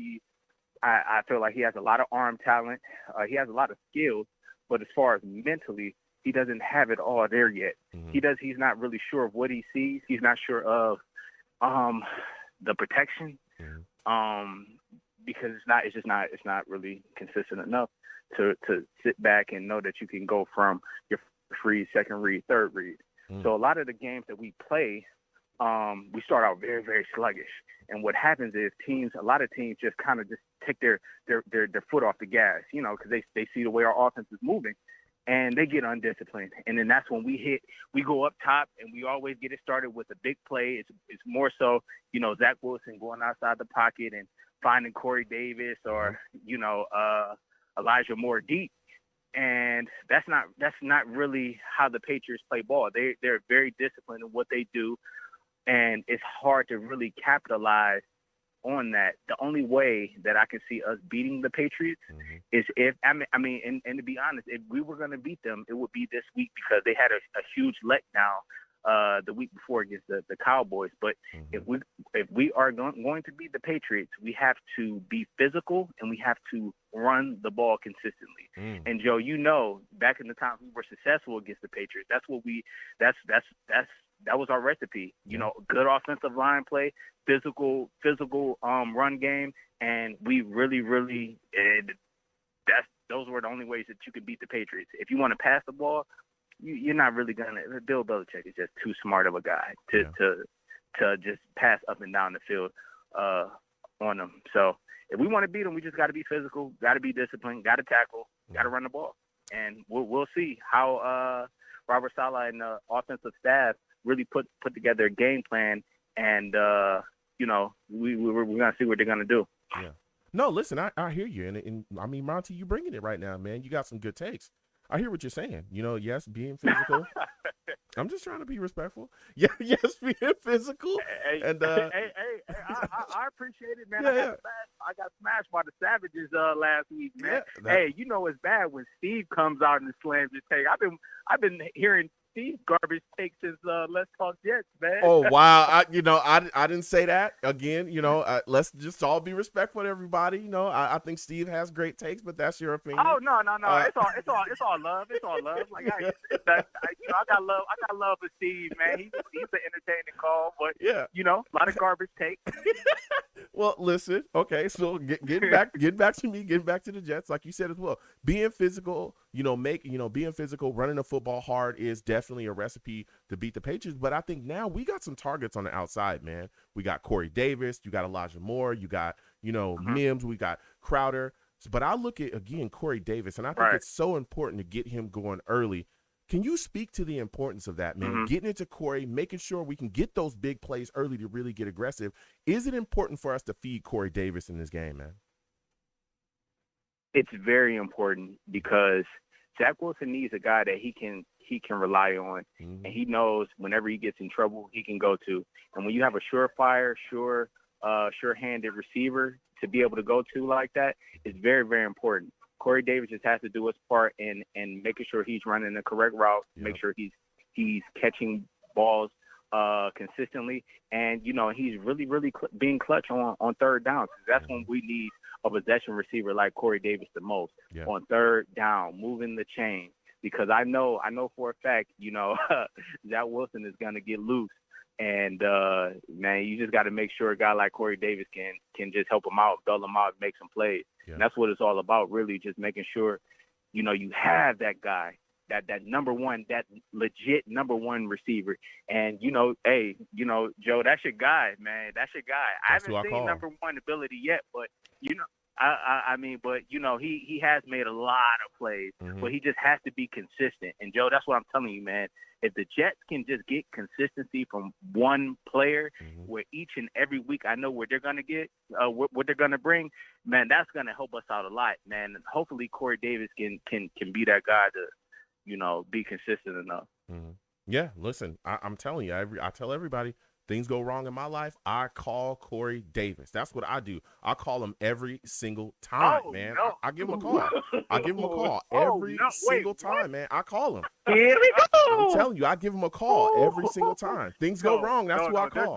I feel like he has a lot of arm talent. He has a lot of skills, but as far as mentally, he doesn't have it all there yet. He's not really sure of what he sees. He's not sure of the protection. Because it's not really consistent enough to sit back and know that you can go from your first read, second read, third read. So a lot of the games that we play, we start out very, very sluggish. And what happens is a lot of teams just kind of just take their foot off the gas, because they see the way our offense is moving. And they get undisciplined. And then that's when we go up top, and we always get it started with a big play. It's more so, Zach Wilson going outside the pocket and finding Corey Davis or, Elijah Moore deep. And that's not really how the Patriots play ball. They're very disciplined in what they do. And it's hard to really capitalize on that. The only way that I can see us beating the Patriots is if and to be honest, if we were going to beat them, it would be this week, because they had a huge letdown the week before against the Cowboys. But if we are going to beat the Patriots, we have to be physical and we have to run the ball consistently. And Joe, back in the time we were successful against the Patriots, that was our recipe. Good offensive line play, physical run game, and we really, really those were the only ways that you could beat the Patriots. If you want to pass the ball, you're not really gonna. Bill Belichick is just too smart of a guy to just pass up and down the field on them. So if we want to beat them, we just got to be physical, got to be disciplined, got to tackle, got to run the ball, and we'll see how Robert Saleh and the offensive staff really put together a game plan, and we're gonna see what they're gonna do. Yeah. No, listen, I hear you, and I mean, Monty, you bringing it right now, man. You got some good takes. I hear what you're saying. Yes, being physical. I'm just trying to be respectful. Yeah, yes, being physical. Hey, and I appreciate it, man. Yeah, I got smashed by the Savages last week, man. Yeah, it's bad when Steve comes out and slams his take. I've been hearing Steve garbage takes since Let's Talk Jets, man. Oh wow, I didn't say that. Again, let's just all be respectful to everybody. I think Steve has great takes, but that's your opinion. Oh no, it's all love. It's all love. Like I got love for Steve, man. He's an entertaining call, but a lot of garbage takes. Well, listen, okay, so getting back to me, getting back to the Jets, like you said as well, being physical, being physical, running the football hard is definitely a recipe to beat the Patriots. But I think now we got some targets on the outside, man. We got Corey Davis, you got Elijah Moore, you got, Mims, we got Crowder. But I look at, again, Corey Davis, and I think it's so important to get him going early. Can you speak to the importance of that, man? Getting into Corey, making sure we can get those big plays early to really get aggressive. Is it important for us to feed Corey Davis in this game, man? It's very important, because Zach Wilson needs a guy that he can rely on, and he knows whenever he gets in trouble, he can go to. And when you have a surefire, sure-handed receiver to be able to go to like that, it's very, very important. Corey Davis just has to do his part in making sure he's running the correct route, make sure he's catching balls consistently, and he's really, really being clutch on third down. That's when we need a possession receiver like Corey Davis the most, on third down, moving the chain. because I know for a fact, Zach Wilson is gonna get loose. And man, you just got to make sure a guy like Corey Davis can just help him out, bail him out, make some plays. Yeah. And that's what it's all about, really, just making sure, you have that guy, that number one, that legit number one receiver. And hey, Joe, that's your guy, man. That's your guy. That's I haven't seen number one ability yet, but he has made a lot of plays, but he just has to be consistent. And Joe, that's what I'm telling you, man. If the Jets can just get consistency from one player, where each and every week I know where they're gonna get, what they're gonna bring, man, that's gonna help us out a lot, man. And hopefully Corey Davis can be that guy to, be consistent enough. Yeah, listen, I'm telling you, I tell everybody, things go wrong in my life, I call Corey Davis. That's what I do. I call him every single time, man. No. I give him a call. I give him a call every single time, man. I call him. Here we go. I'm telling you, I give him a call every single time. Things go wrong. That's who I call.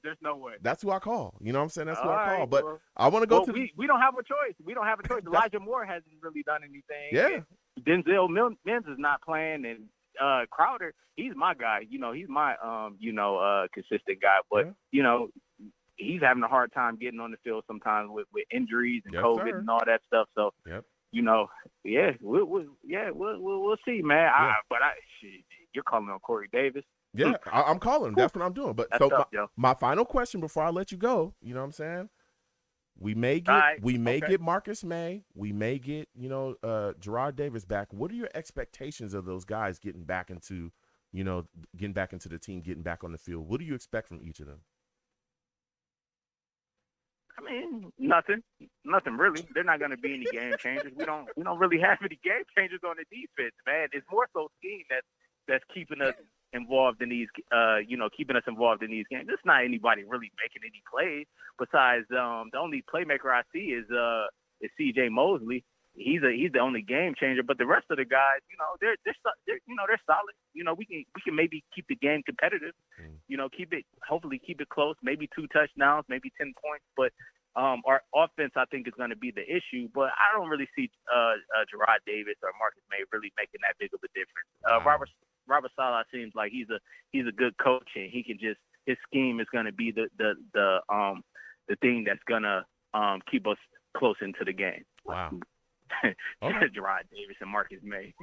There's no way. That's who I call. You know what I'm saying? That's who All I call. right, But well, I want to go to we don't have a choice. We don't have a choice. Elijah Moore hasn't really done anything. Yeah. Denzel Mims is not playing, and Crowder, he's my guy. He's my consistent guy. But he's having a hard time getting on the field sometimes with injuries and COVID sir. and all that stuff. So we'll see, man. You're calling on Corey Davis. Yeah, I'm calling him. That's what I'm doing. But That's so tough, my final question before I let you go, you know what I'm saying? We may get Marcus Maye. We may get, Gerard Davis back. What are your expectations of those guys getting back into the team, getting back on the field? What do you expect from each of them? I mean, nothing really. They're not going to be any game changers. We don't really have any game changers on the defense, man. It's more so scheme that's keeping us involved in these, keeping us involved in these games. It's not anybody really making any plays besides the only playmaker I see is C.J. Mosley. He's the only game changer, but the rest of the guys, they're solid. We can maybe keep the game competitive. Hopefully keep it close. Maybe 2 touchdowns, maybe 10 points. But our offense, I think, is going to be the issue. But I don't really see Gerard Davis or Marcus Maye really making that big of a difference. Robert Saleh seems like he's a good coach, and he can just, his scheme is going to be the thing that's going to keep us close into the game. Wow. Okay. Gerard Davis and Marcus Maye.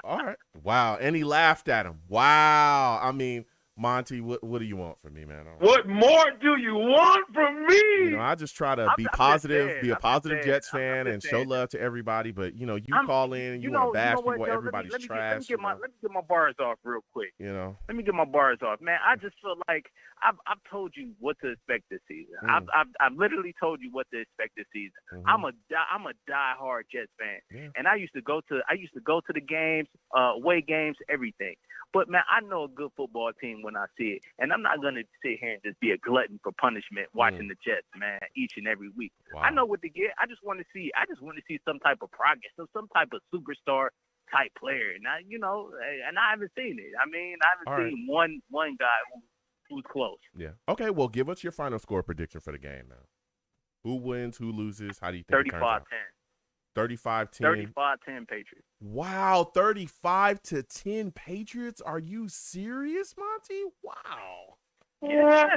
All right. Wow. And he laughed at him. Wow. I mean, Monty, what do you want from me, man? What more do you want from me? I just try to be a positive Jets fan and show love to everybody. But, you call in, you want to bash people, everybody's trash. Let me get my bars off real quick. Let me get my bars off. Man, I just feel like I've told you what to expect this season. I've literally told you what to expect this season. I'm a diehard Jets fan. And I used to go to the games, away games, everything. But, man, I know a good football team when I see it. And I'm not going to sit here and just be a glutton for punishment watching the Jets, man, each and every week. Wow. I know what to get. I just want to see some type of progress, some type of superstar type player. And I haven't seen it. I mean, I haven't seen one guy who's close. Yeah. Okay, well, give us your final score prediction for the game now. Who wins, who loses? How do you think it turns out? 35-10. 35-10 Patriots. Wow, 35-10 Patriots. Are you serious, Monty? Wow. Yes.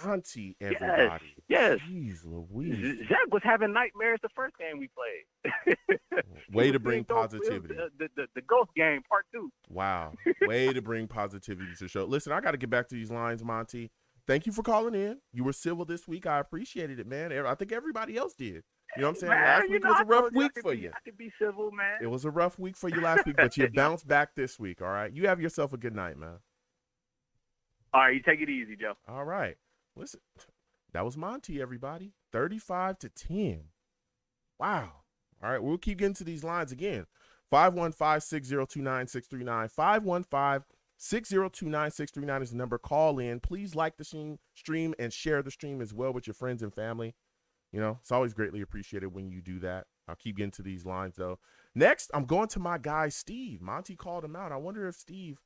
Monty, everybody. Yes. Jeez Louise. Zach was having nightmares the first game we played. Way to bring positivity. The ghost game, part 2. Wow. Way to bring positivity to the show. Listen, I got to get back to these lines, Monty. Thank you for calling in. You were civil this week. I appreciated it, man. I think everybody else did. You know what I'm saying? Man, last week was a rough week for you. I could be civil, man. It was a rough week for you last week, but you bounced back this week, all right? You have yourself a good night, man. All right, you take it easy, Joe. All right. Listen, that was Monty, everybody. 35-10. Wow. All right, we'll keep getting to these lines again. 515-602-9639. 515-602-9639 is the number. Call in. Please like the stream and share the stream as well with your friends and family. It's always greatly appreciated when you do that. I'll keep getting to these lines, though. Next, I'm going to my guy, Steve. Monty called him out. I wonder if Steve,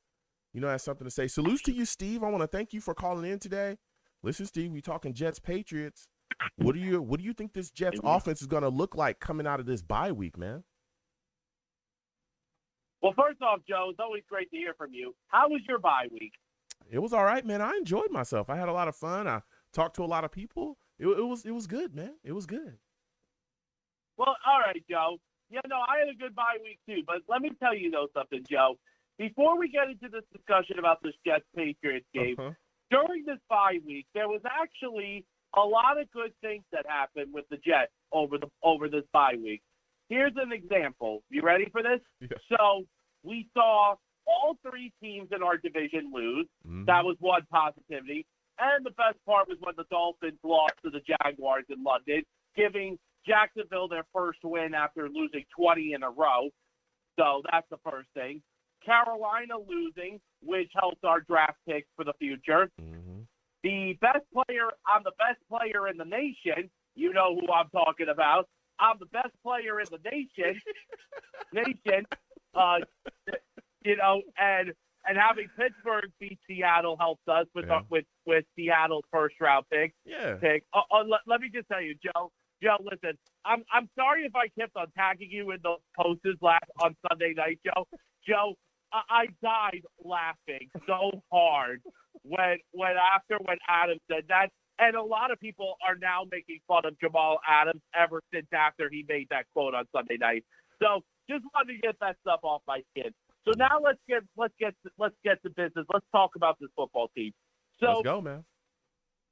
has something to say. Salutes to you, Steve. I want to thank you for calling in today. Listen, Steve, we talking Jets, Patriots. What do you think this Jets offense is going to look like coming out of this bye week, man? Well, first off, Joe, it's always great to hear from you. How was your bye week? It was all right, man. I enjoyed myself. I had a lot of fun. I talked to a lot of people. It was good, man. It was good. Well, all right, Joe. Yeah, no, I had a good bye week too. But let me tell you though something, Joe. Before we get into this discussion about this Jets-Patriots game, during this bye week, there was actually a lot of good things that happened with the Jets over this bye week. Here's an example. You ready for this? Yeah. So we saw all three teams in our division lose. Mm-hmm. That was one positivity. And the best part was when the Dolphins lost to the Jaguars in London, giving Jacksonville their first win after losing 20 in a row. So that's the first thing. Carolina losing, which helps our draft picks for the future. Mm-hmm. I'm the best player in the nation. You know who I'm talking about. I'm the best player in the nation. And having Pittsburgh beat Seattle helps us with Seattle's first round pick. Yeah. Let me just tell you, Joe. Joe, listen. I'm sorry if I kept on tagging you in those posts on Sunday night, Joe. Joe, I died laughing so hard when Adams said that. And a lot of people are now making fun of Jamal Adams ever since after he made that quote on Sunday night. So just wanted to get that stuff off my skin. So now let's get to business. Let's talk about this football team. So let's go, man.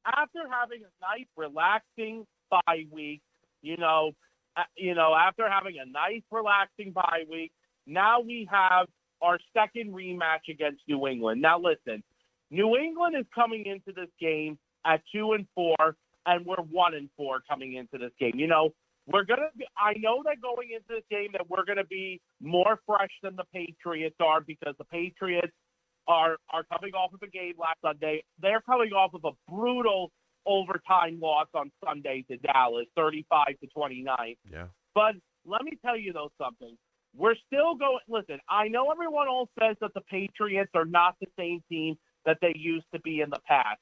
After having a nice, relaxing bye week, after having a nice, relaxing bye week, now we have our second rematch against New England. Now listen, New England is coming into this game at 2-4, and we're 1-4 coming into this game. I know that going into this game that we're going to be more fresh than the Patriots are because the Patriots are coming off of a game last Sunday. They're coming off of a brutal overtime loss on Sunday to Dallas, 35-29. Yeah. But let me tell you though something. We're still going. Listen, I know everyone all says that the Patriots are not the same team that they used to be in the past.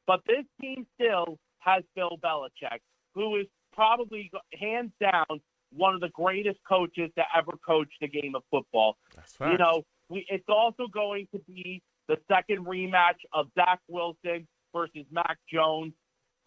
But this team still has Bill Belichick, who is probably, hands down, one of the greatest coaches to ever coach the game of football. That's facts. It's also going to be the second rematch of Zach Wilson versus Mac Jones.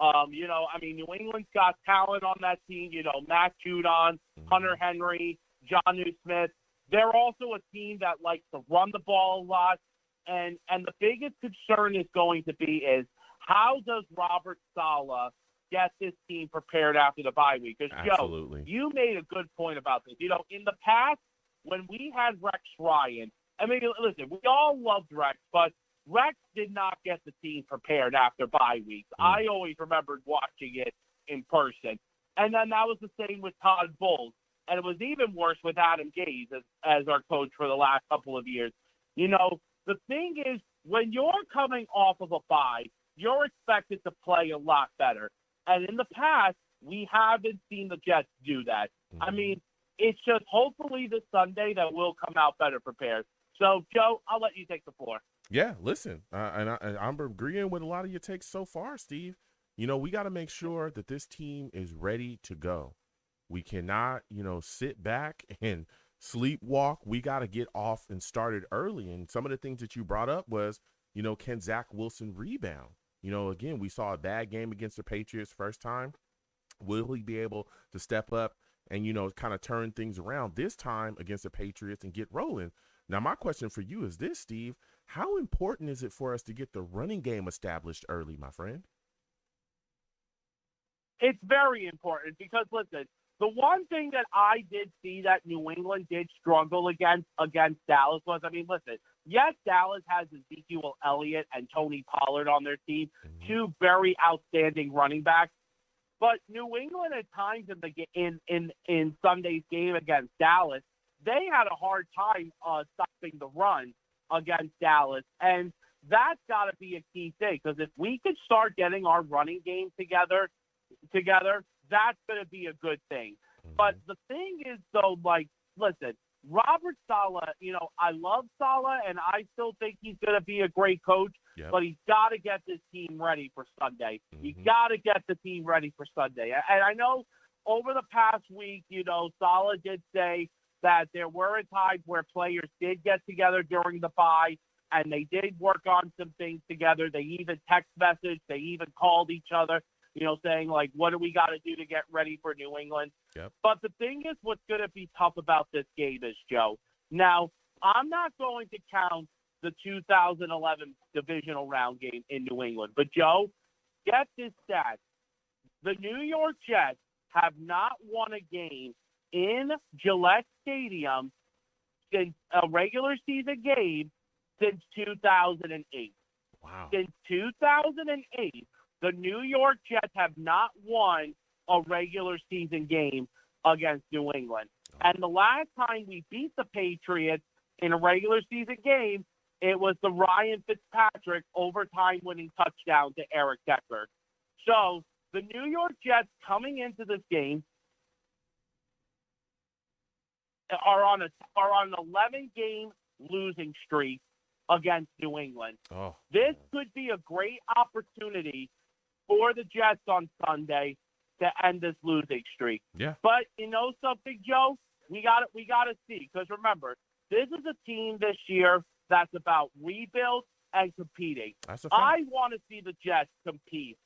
New England's got talent on that team. Matt Judon, Hunter Henry, Jonnu Smith. They're also a team that likes to run the ball a lot. And the biggest concern is going to be is, how does Robert Saleh get this team prepared after the bye week? Because, Joe, you made a good point about this. In the past, when we had Rex Ryan, listen, we all loved Rex, but Rex did not get the team prepared after bye weeks. I always remembered watching it in person. And then that was the same with Todd Bowles. And it was even worse with Adam Gase as our coach for the last couple of years. The thing is, when you're coming off of a bye, you're expected to play a lot better. And in the past, we haven't seen the Jets do that. Mm-hmm. It's just hopefully this Sunday that we'll come out better prepared. So, Joe, I'll let you take the floor. Yeah, listen, I'm agreeing with a lot of your takes so far, Steve. We got to make sure that this team is ready to go. We cannot, sit back and sleepwalk. We got to get off and started early. And some of the things that you brought up was, can Zach Wilson rebound? Again, we saw a bad game against the Patriots first time. Will he be able to step up and, kind of turn things around this time against the Patriots and get rolling? Now, my question for you is this, Steve. How important is it for us to get the running game established early, my friend? It's very important because, listen, the one thing that I did see that New England did struggle against Dallas was, listen, yes, Dallas has Ezekiel Elliott and Tony Pollard on their team, two very outstanding running backs. But New England at times in Sunday's game against Dallas, they had a hard time stopping the run against Dallas. And that's got to be a key thing because if we could start getting our running game together, that's going to be a good thing. But the thing is, though, listen, Robert Saleh, I love Saleh, and I still think he's going to be a great coach, but he's got to get this team ready for Sunday. You got to get the team ready for Sunday. And I know over the past week, Saleh did say that there were times where players did get together during the bye and they did work on some things together. They even text messaged, they even called each other, saying like, what do we got to do to get ready for New England? Yep. But the thing is, what's going to be tough about this game is, Joe, now I'm not going to count the 2011 divisional round game in New England. But, Joe, get this stat. The New York Jets have not won a game in Gillette Stadium since a regular season game since 2008. Wow. Since 2008, the New York Jets have not won a regular season game against New England. And the last time we beat the Patriots in a regular season game, it was the Ryan Fitzpatrick overtime winning touchdown to Eric Decker. So the New York Jets coming into this game are on an 11-game losing streak against New England. Oh, this could be a great opportunity for the Jets on Sunday to end this losing streak. Yeah. But you know something, Joe? We got to see, because remember, this is a team this year that's about rebuild and competing. That's a fact. I want to see the Jets compete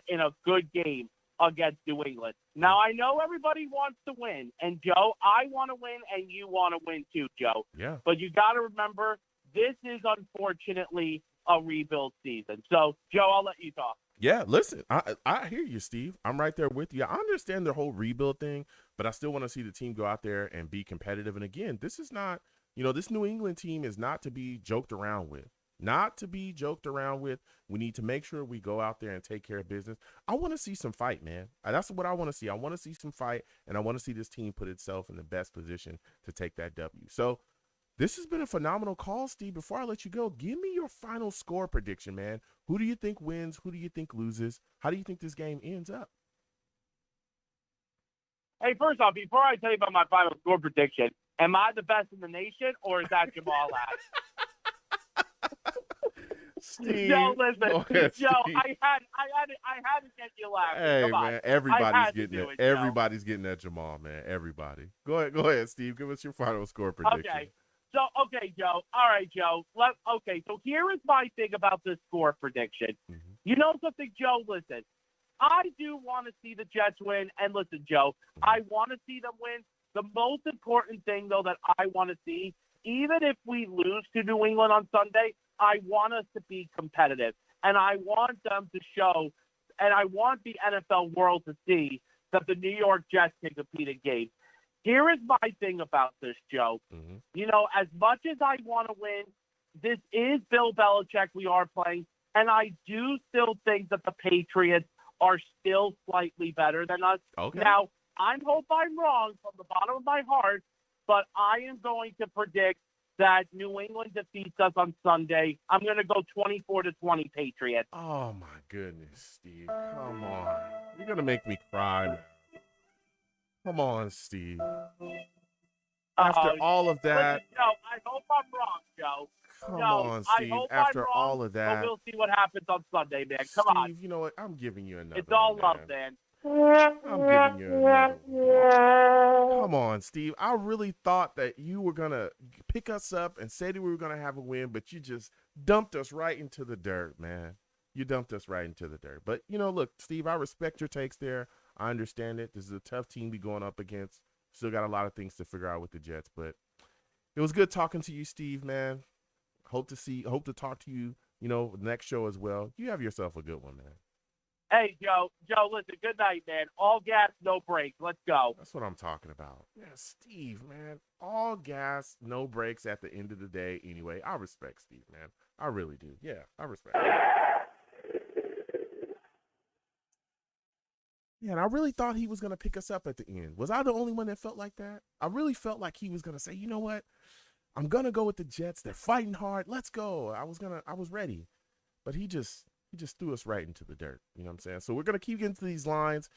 in a good game against New England. Now, I know everybody wants to win, and Joe, I want to win, and you want to win too, Joe. Yeah. But you got to remember, this is unfortunately a rebuild season. So, Joe, I'll let you talk. Yeah, listen, I hear you, Steve. I'm right there with you. I understand the whole rebuild thing, but I still want to see the team go out there and be competitive. And again, this is not, this New England team is not to be joked around with. Not to be joked around with. We need to make sure we go out there and take care of business. I want to see some fight, man. That's what I want to see. I want to see some fight, and I want to see this team put itself in the best position to take that W. So this has been a phenomenal call, Steve. Before I let you go, give me your final score prediction, man. Who do you think wins? Who do you think loses? How do you think this game ends up? Hey, first off, before I tell you about my final score prediction, am I the best in the nation, or is that Jamal Adams? Steve, Joe, listen, ahead, Joe, Steve. I had to get you laughing. Hey, Come on. man, I everybody's had to getting do it. Joe. Everybody's getting that Jamal, man. Everybody. Go ahead, Steve. Give us your final score prediction. Okay. So, Joe. All right, Joe. So here is my thing about this score prediction. Mm-hmm. You know something, Joe? Listen, I do want to see the Jets win. And listen, Joe, I want to see them win. The most important thing, though, that I want to see, even if we lose to New England on Sunday, I want us to be competitive. And I want them to show, and I want the NFL world to see that the New York Jets can compete in games. Here is my thing about this, Joe. Mm-hmm. As much as I want to win, this is Bill Belichick we are playing, and I do still think that the Patriots are still slightly better than us. Okay. Now, I hope I'm wrong from the bottom of my heart, but I am going to predict that New England defeats us on Sunday. I'm going to go 24-20 Patriots. Oh, my goodness, Steve. Come on. You're going to make me cry. Come on, Steve. After all of that. Listen, Joe, I hope I'm wrong, Joe. Come Joe, on, I Steve. hope After I'm wrong, all of that. but we'll see what happens on Sunday, man. Come Steve, on. you know what? I'm giving you another It's all one, love, man. man. I'm giving you another one. Come on, Steve. I really thought that you were going to pick us up and say that we were going to have a win, but you just dumped us right into the dirt, man. You dumped us right into the dirt. But, look, Steve, I respect your takes there. I understand it. This is a tough team to be going up against. Still got a lot of things to figure out with the Jets, but it was good talking to you, Steve, man. Hope to talk to you, next show as well. You have yourself a good one, man. Hey, Joe, listen, good night, man. All gas, no brakes. Let's go. That's what I'm talking about. Yeah, Steve, man. All gas, no brakes at the end of the day anyway. I respect Steve, man. I really do. Yeah, I respect him. Yeah, and I really thought he was going to pick us up at the end. Was I the only one that felt like that? I really felt like he was going to say, you know what? I'm going to go with the Jets. They're fighting hard. Let's go. I was ready. But he just threw us right into the dirt. You know what I'm saying? So we're going to keep getting to these lines.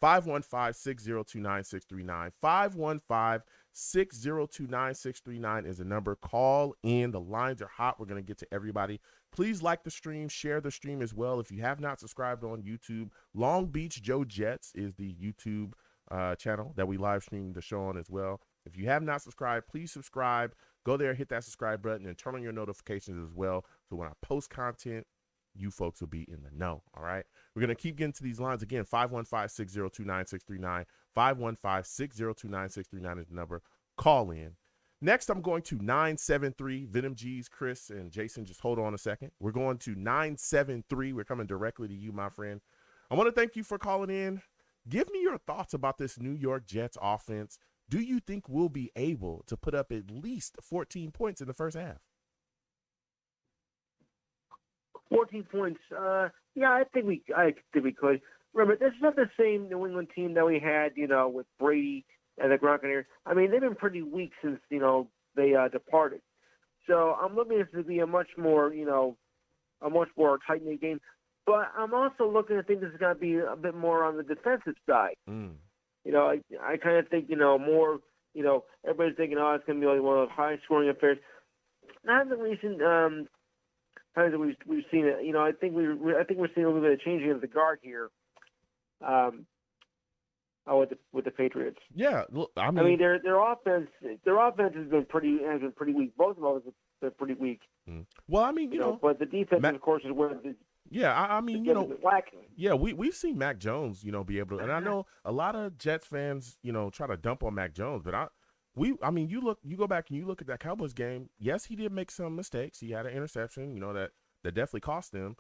515-602-9639. 515-602-9639 is the number. Call in. The lines are hot. We're going to get to everybody. Please like the stream. Share the stream as well. If you have not subscribed on YouTube, Long Beach Joe Jets is the YouTube channel that we live stream the show on as well. If you have not subscribed, please subscribe. Go there, hit that subscribe button, and turn on your notifications as well. So when I post content, you folks will be in the know. All right. We're going to keep getting to these lines again. 515-602-9639. 515-602-9639 is the number. Call in. Next, I'm going to 973. Venom G's, Chris and Jason, just hold on a second. We're going to 973. We're coming directly to you, my friend. I want to thank you for calling in. Give me your thoughts about this New York Jets offense. Do you think we'll be able to put up at least 14 points in the first half? 14 points. Yeah, I think we could. Remember, this is not the same New England team that we had, with Brady and the Gronkowski. I mean, they've been pretty weak since, they departed. So I'm looking at this to be a much more tight-knit game. But I'm also looking at think this is going to be a bit more on the defensive side. I kind of think, more, everybody's thinking, it's going to be like one of those high-scoring affairs. Not in the recent times that we've seen it. I think we're seeing a little bit of changing of the guard here. With the Patriots. Yeah, look, I mean their offense has been pretty weak. Both of them have been pretty weak. Well, I mean, but the defense, of course, is where the lacking. Yeah, we've seen Mac Jones, be able to, and I know a lot of Jets fans, try to dump on Mac Jones, but you go back and you look at that Cowboys game. Yes, he did make some mistakes. He had an interception, that definitely cost him.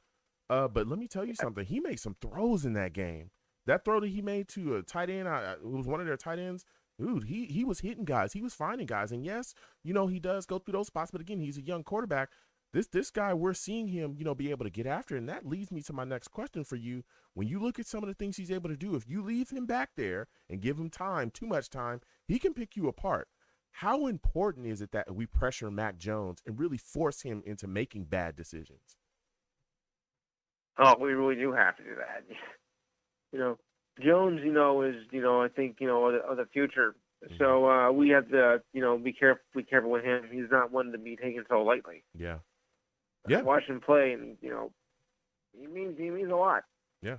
But let me tell you something. He made some throws in that game. That throw that he made to a tight end, it was one of their tight ends. Dude, he was hitting guys. He was finding guys. And yes, he does go through those spots. But again, he's a young quarterback. This guy, we're seeing him, be able to get after. And that leads me to my next question for you. When you look at some of the things he's able to do, if you leave him back there and give him time, too much time, he can pick you apart. How important is it that we pressure Mac Jones and really force him into making bad decisions? Oh, we really do have to do that. Jones, is, I think, of the future. So we have to, be careful with him. He's not one to be taken so lightly. Yeah. Watch him play, and he means a lot. Yeah.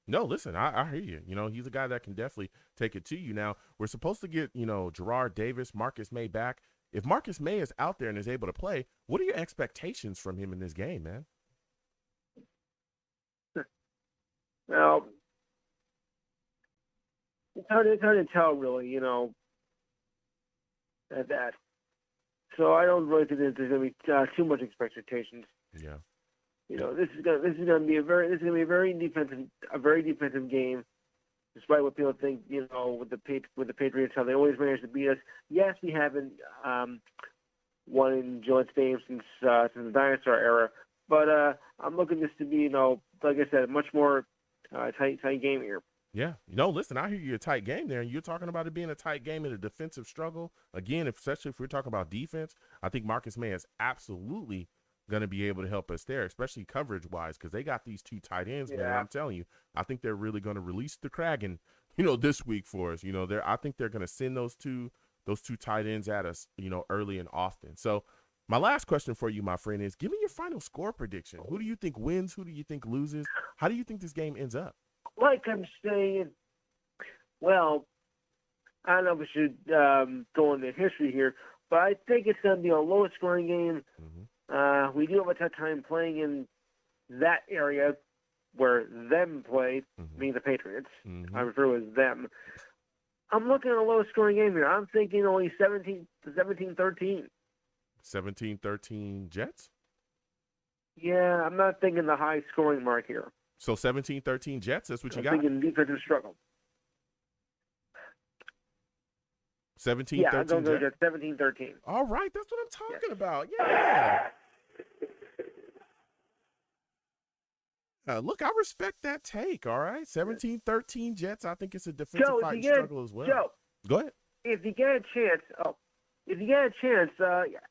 No, listen, I hear you. He's a guy that can definitely take it to you. Now, we're supposed to get, Gerard Davis, Marcus Maye back. If Marcus Maye is out there and is able to play, what are your expectations from him in this game, man? Well, it's hard to tell, really, at that. So I don't really think there's going to be too much expectations. Yeah. This is going to be a very defensive game, despite what people think. With the Patriots, how they always manage to beat us. Yes, we haven't won in Gillette Stadium since the dinosaur era, but I'm looking this to be, like I said, a much more tight game here. Yeah. Listen, I hear you, a tight game there, and you're talking about it being a tight game in a defensive struggle. Again, especially if we're talking about defense, I think Marcus Maye is absolutely going to be able to help us there, especially coverage-wise, because they got these two tight ends, man. I'm telling you, I think they're really going to release the Kraken, this week for us. I think they're going to send those two tight ends at us, early and often. So my last question for you, my friend, is give me your final score prediction. Who do you think wins? Who do you think loses? How do you think this game ends up? Like I'm saying, well, I don't know if we should go into history here, but I think it's going to be a low-scoring game. Mm-hmm. We do have a tough time playing in that area where them play, meaning the Patriots. Mm-hmm. I refer to as them. I'm looking at a low-scoring game here. I'm thinking only 17-13. 17-13 Jets? Yeah, I'm not thinking the high-scoring mark here. So 17-13 Jets, that's what you got? I'm thinking defensive struggle. 17-13 Yeah, I'm going to go Jets? 17-13. All right, that's what I'm talking about. Yeah. Look, I respect that take, all right? 17-13 Jets, I think it's a defensive fight struggle as well. Joe, go ahead. If you get a chance,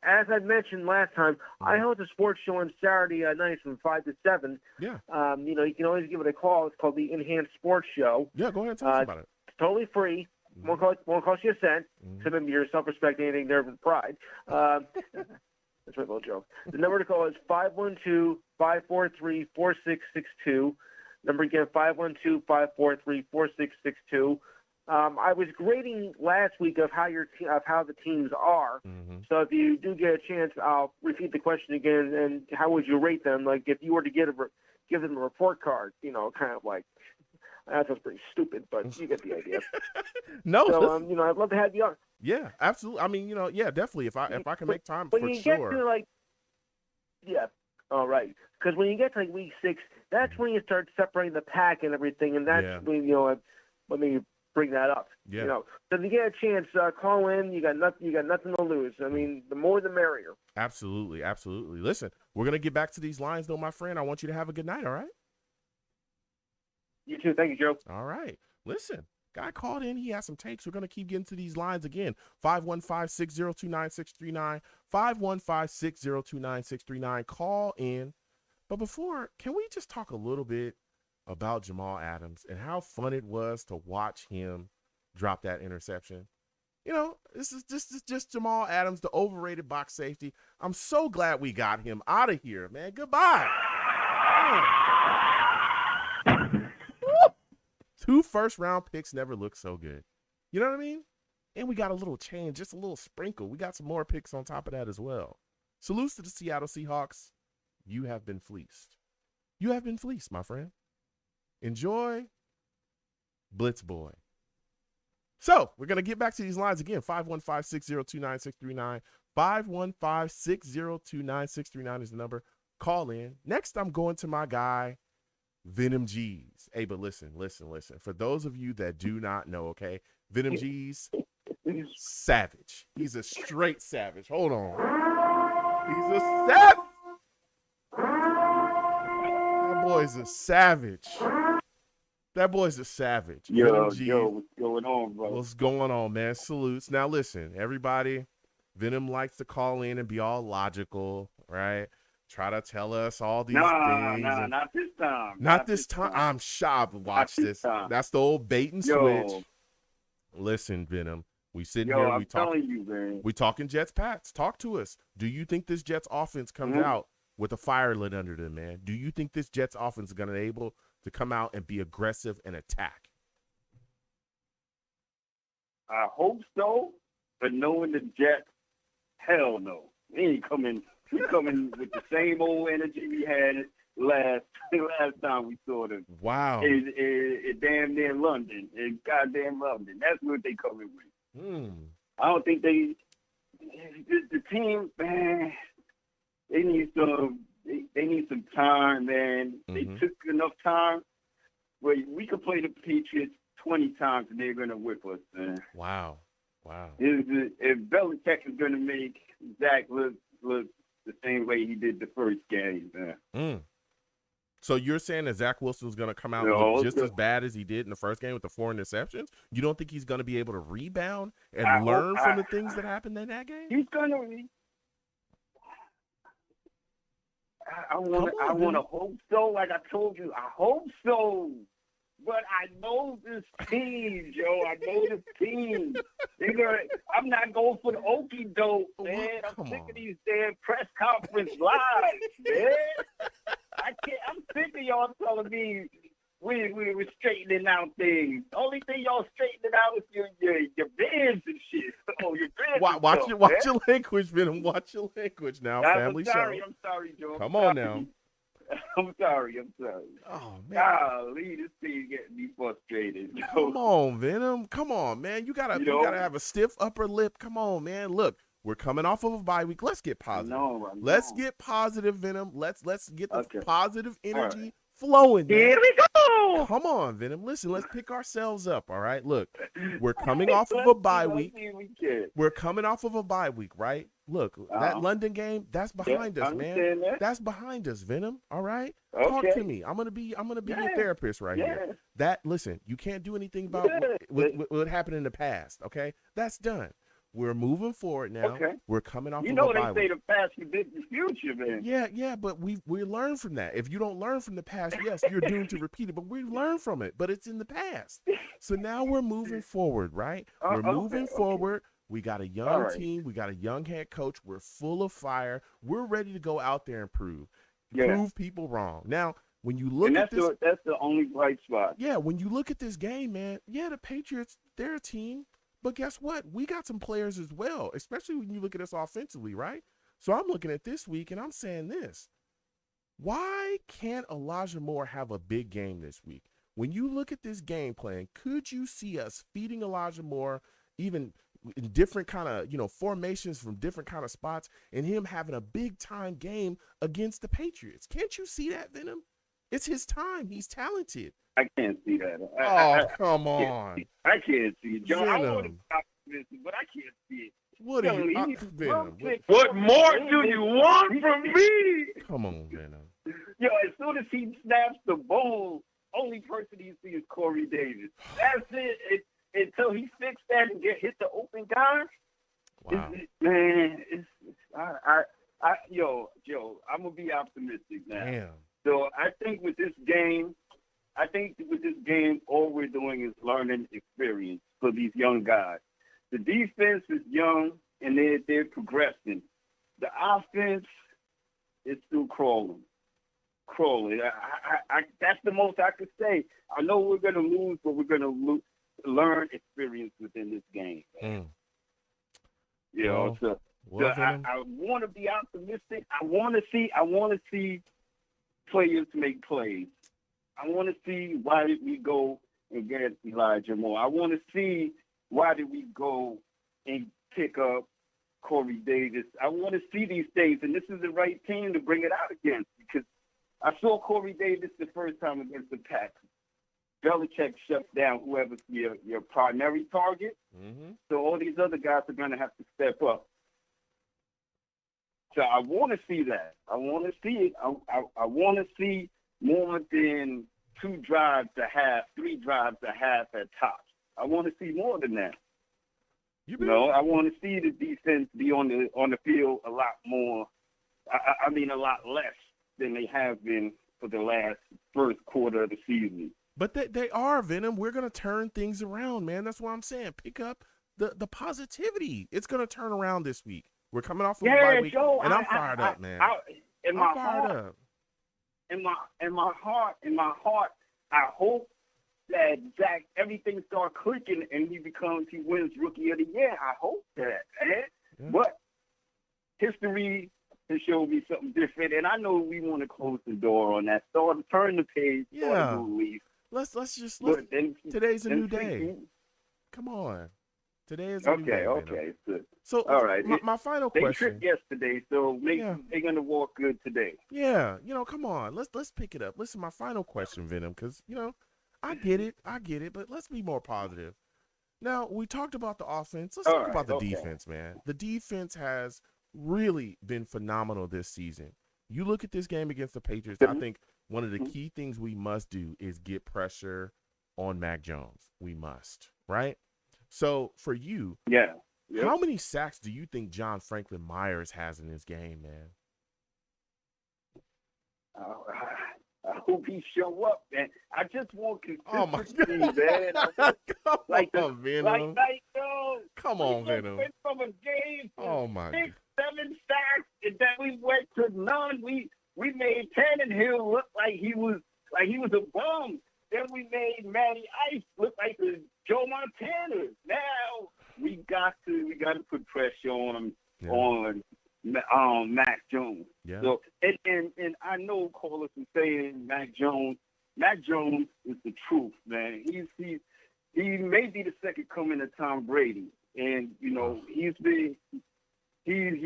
as I mentioned last time, I host a sports show on Saturday nights from 5 to 7. Yeah. You can always give it a call. It's called the Enhanced Sports Show. Yeah, go ahead and tell us about it. It's totally free. Won't cost you a cent. Except maybe your self-respect, anything, nerve, and pride. That's my little joke. The number to call is 512-543-4662. Number again, 512-543-4662. I was grading last week of how the teams are. Mm-hmm. So if you do get a chance, I'll repeat the question again. And how would you rate them? Like if you were to give them a report card, kind of like that sounds pretty stupid, but you get the idea. No. So I'd love to have you on. Yeah, absolutely. I mean, yeah, definitely. If I can make time when for you sure. Get to yeah. All right. Because when you get to week 6, that's when you start separating the pack and everything, and that's when let me bring that up. Yeah. So if you get a chance, call in. You got nothing to lose. I mean, the more the merrier. Absolutely, absolutely. Listen, we're gonna get back to these lines, though, my friend. I want you to have a good night. All right. You too. Thank you, Joe. All right. Listen, guy called in. He has some takes. We're gonna keep getting to these lines again. 515-602-9639. 515-602-9639. Call in. But before, can we just talk a little bit about Jamal Adams and how fun it was to watch him drop that interception? This is just Jamal Adams, the overrated box safety. I'm so glad we got him out of here, man. Goodbye. Man. 2 first-round picks never look so good. You know what I mean? And we got a little change, just a little sprinkle. We got some more picks on top of that as well. Salutes to the Seattle Seahawks. You have been fleeced. You have been fleeced, my friend. Enjoy Blitz Boy. So we're going to get back to these lines again. 515-602-9639. 515-602-9639 is the number. Call in. Next, I'm going to my guy, Venom G's. Hey, but listen. For those of you that do not know, okay, Venom G's, savage. He's a straight savage. Hold on. He's a savage. That boy's a savage. Yo, what's going on, bro? What's going on, man? Salutes. Now, listen, everybody, Venom likes to call in and be all logical, right? Try to tell us all these things. Nah, not this time. Not this time. I'm shocked. Watch this. That's the old bait and switch. Listen, Venom, we sitting here. I'm telling you, man. We talking Jets, Pats. Talk to us. Do you think this Jets offense comes out with a fire lit under them, man? Do you think this Jets offense is going to be able to come out and be aggressive and attack? I hope so, but knowing the Jets, hell no. We coming with the same old energy we had last time we saw them. Wow. It damn near London. It's goddamn London. That's what they coming with. I don't think the team, man, they need some time, man. They took enough time where we could play the Patriots 20 times and they're gonna whip us, man. Wow. If Belichick is gonna make Zach look the same way he did the first game, man. So you're saying that Zach Wilson's going to come out just as bad as he did in the first game with the 4 interceptions? You don't think he's going to be able to rebound and learn from the things that happened in that game? He's going to. I want to hope so. Like I told you, I hope so. But I know this team, Joe. I know this team. I'm not going for the okie doke, man. I'm sick of these damn press conference lives, man. I'm sick of y'all telling me we were straightening out things. The only thing y'all straightening out is your bids and shit. Oh, your bids. Watch your language, Venom. Watch your language now, family. I'm sorry, Joe. Come on now. I'm sorry. Oh, man. Golly, this thing getting me frustrated. Come on, Venom. Come on, man. You gotta have a stiff upper lip. Come on, man. Look, we're coming off of a bye week. Let's get positive. I know. Let's get positive, Venom. Let's get the positive energy flowing. Here we go. Come on, Venom. Listen, let's pick ourselves up, all right? Look, we're coming off of a bye week. We're coming off of a bye week, right? Look, that London game, that's behind us, man. That's behind us, Venom. All right? Talk to me. I'm gonna be your therapist right here. Listen, you can't do anything about what happened in the past, okay? That's done. We're moving forward now. Okay. We're coming off of a bye week. They say the past predicts the future, man. Yeah, but we learn from that. If you don't learn from the past, yes, you're doomed to repeat it, but we learn from it, but it's in the past. So now we're moving forward, right? We're moving forward. We got a young team. We got a young head coach. We're full of fire. We're ready to go out there and prove people wrong. Now, when you look and at this, that's the only bright spot. yeah, when you look at this game, man, yeah, the Patriots, they're a team, but guess what? We got some players as well, especially when you look at us offensively, right? So I'm looking at this week and I'm saying this. Why can't Elijah Moore have a big game this week? When you look at this game plan, could you see us feeding Elijah Moore even in different kind of, formations from different kind of spots and him having a big time game against the Patriots? Can't you see that, Venom? It's his time. He's talented. I can't see that. Come on. I can't see it, John. I want to Venom. be optimistic, but I can't see it. What do you, Venom? What more do you want from me? Come on, Venom. Yo, as soon as he snaps the ball, only person he sees is Corey Davis. That's it. Until he fixed that and hit the open guy. Wow. Joe, I'm gonna be optimistic now. Damn. So I think with this game, all we're doing is learning experience for these young guys. The defense is young and they're progressing. The offense is still crawling. That's the most I could say. I know we're gonna lose, but we're gonna learn experience within this game. So I want to be optimistic. I want to see players make plays. I want to see why did we go and get Elijah Moore. I want to see why did we go and pick up Corey Davis. I want to see these things, and this is the right team to bring it out against, because I saw Corey Davis the first time against the Pats. Belichick shuts down whoever's your primary target. Mm-hmm. So all these other guys are going to have to step up. So I want to see that. I want to see it. I want to see more than 2 drives a half, 3 drives a half at tops. I want to see more than that. I want to see the defense be on the field a lot more. A lot less than they have been for the last first quarter of the season. But they are, Venom. We're going to turn things around, man. That's what I'm saying. Pick up the positivity. It's going to turn around this week. We're coming off of a bye week, Joe, and I'm fired up, man. I'm fired up. In my heart, I hope that Zach, everything starts clicking and he wins Rookie of the Year. I hope that, man. Yeah. But history has shown me something different, and I know we want to close the door on that. So turn the page. Yeah. Leave. Let's today's a new day. Come on. Today is a new day. Okay. So all right. My final they question. tripped yesterday, so they're gonna walk good today. Yeah, come on. Let's pick it up. Listen, my final question, Venom, because I get it, but let's be more positive. Now, we talked about the offense. Let's talk about the defense, man. The defense has really been phenomenal this season. You look at this game against the Patriots, I think one of the key things we must do is get pressure on Mac Jones. We must, right? So for you, how many sacks do you think John Franklin Myers has in this game, man? I hope he show up, man. I just want consistency, man. Venom. Come on, Venom. Went from a game oh my 6, 7 sacks, and then we went to none. We made Tannehill look like he was a bum. Then we made Matty Ice look like the Joe Montana. Now we got to put pressure on Mac Jones. Yeah. So and I know callers are saying Mac Jones is the truth, man. He may be the second coming of Tom Brady, and he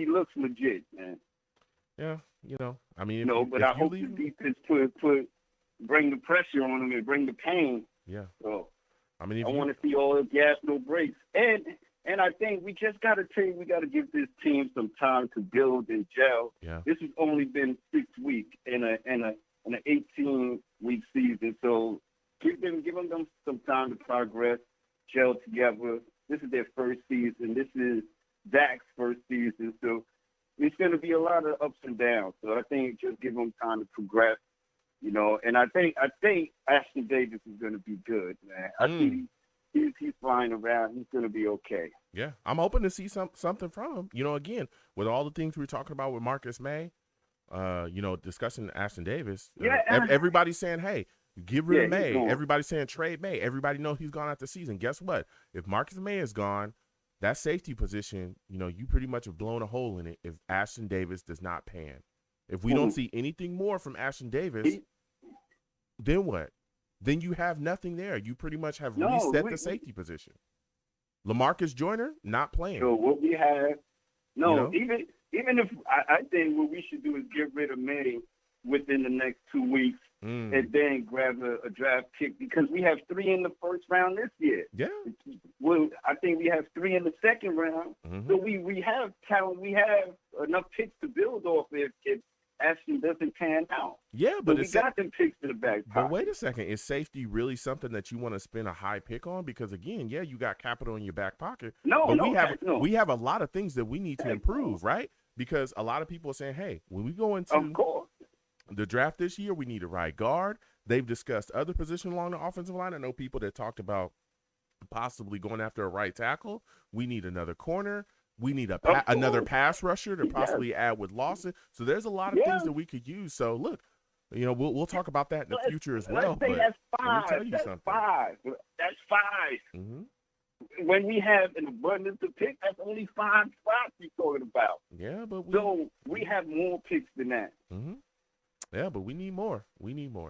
looks legit, man. Yeah, but I hope the defense bring the pressure on him and bring the pain. Yeah. So I want to see all the gas, no brakes, and I think we just got to give this team some time to build and gel. Yeah. This has only been 6 weeks in an 18-week season, so give them some time to progress, gel together. This is their first season. This is Dak's first season, so it's going to be a lot of ups and downs. So I think just give them time to progress, And I think Ashton Davis is going to be good, man. I think he's flying around. He's going to be okay. Yeah, I'm hoping to see something from him. Again, with all the things we were talking about with Marcus Maye, discussing Ashton Davis. Yeah. Everybody's saying, hey, get rid of Maye. gone. Everybody's saying trade Maye. Everybody knows he's gone after the season. Guess what? If Marcus Maye is gone, that safety position, you pretty much have blown a hole in it if Ashton Davis does not pan. If we don't see anything more from Ashton Davis, then what? Then you have nothing there. You pretty much have reset the safety position. LaMarcus Joyner not playing. So what we have, even if I think what we should do is get rid of Maye within the next 2 weeks and then grab a draft pick because we have 3 in the first round this year. Yeah. Well, I think we have 3 in the second round. So we have talent. We have enough picks to build off if Ashton doesn't pan out. Yeah, but we got them picks in the back pocket. But wait a second. Is safety really something that you want to spend a high pick on? Because, again, you got capital in your back pocket. We have a lot of things that we need to improve, right? Because a lot of people are saying, hey, when we go into the draft this year, we need a right guard. They've discussed other positions along the offensive line. I know people that talked about possibly going after a right tackle. We need another corner. We need another pass rusher to possibly add with Lawson. So there's a lot of things that we could use. So look, we'll talk about that in the future as well. Let's say that's 5. That's 5. That's 5. Mm-hmm. When we have an abundance of picks, that's only 5 spots we're talking about. Yeah, but we have more picks than that. Mm-hmm. Yeah, but we need more.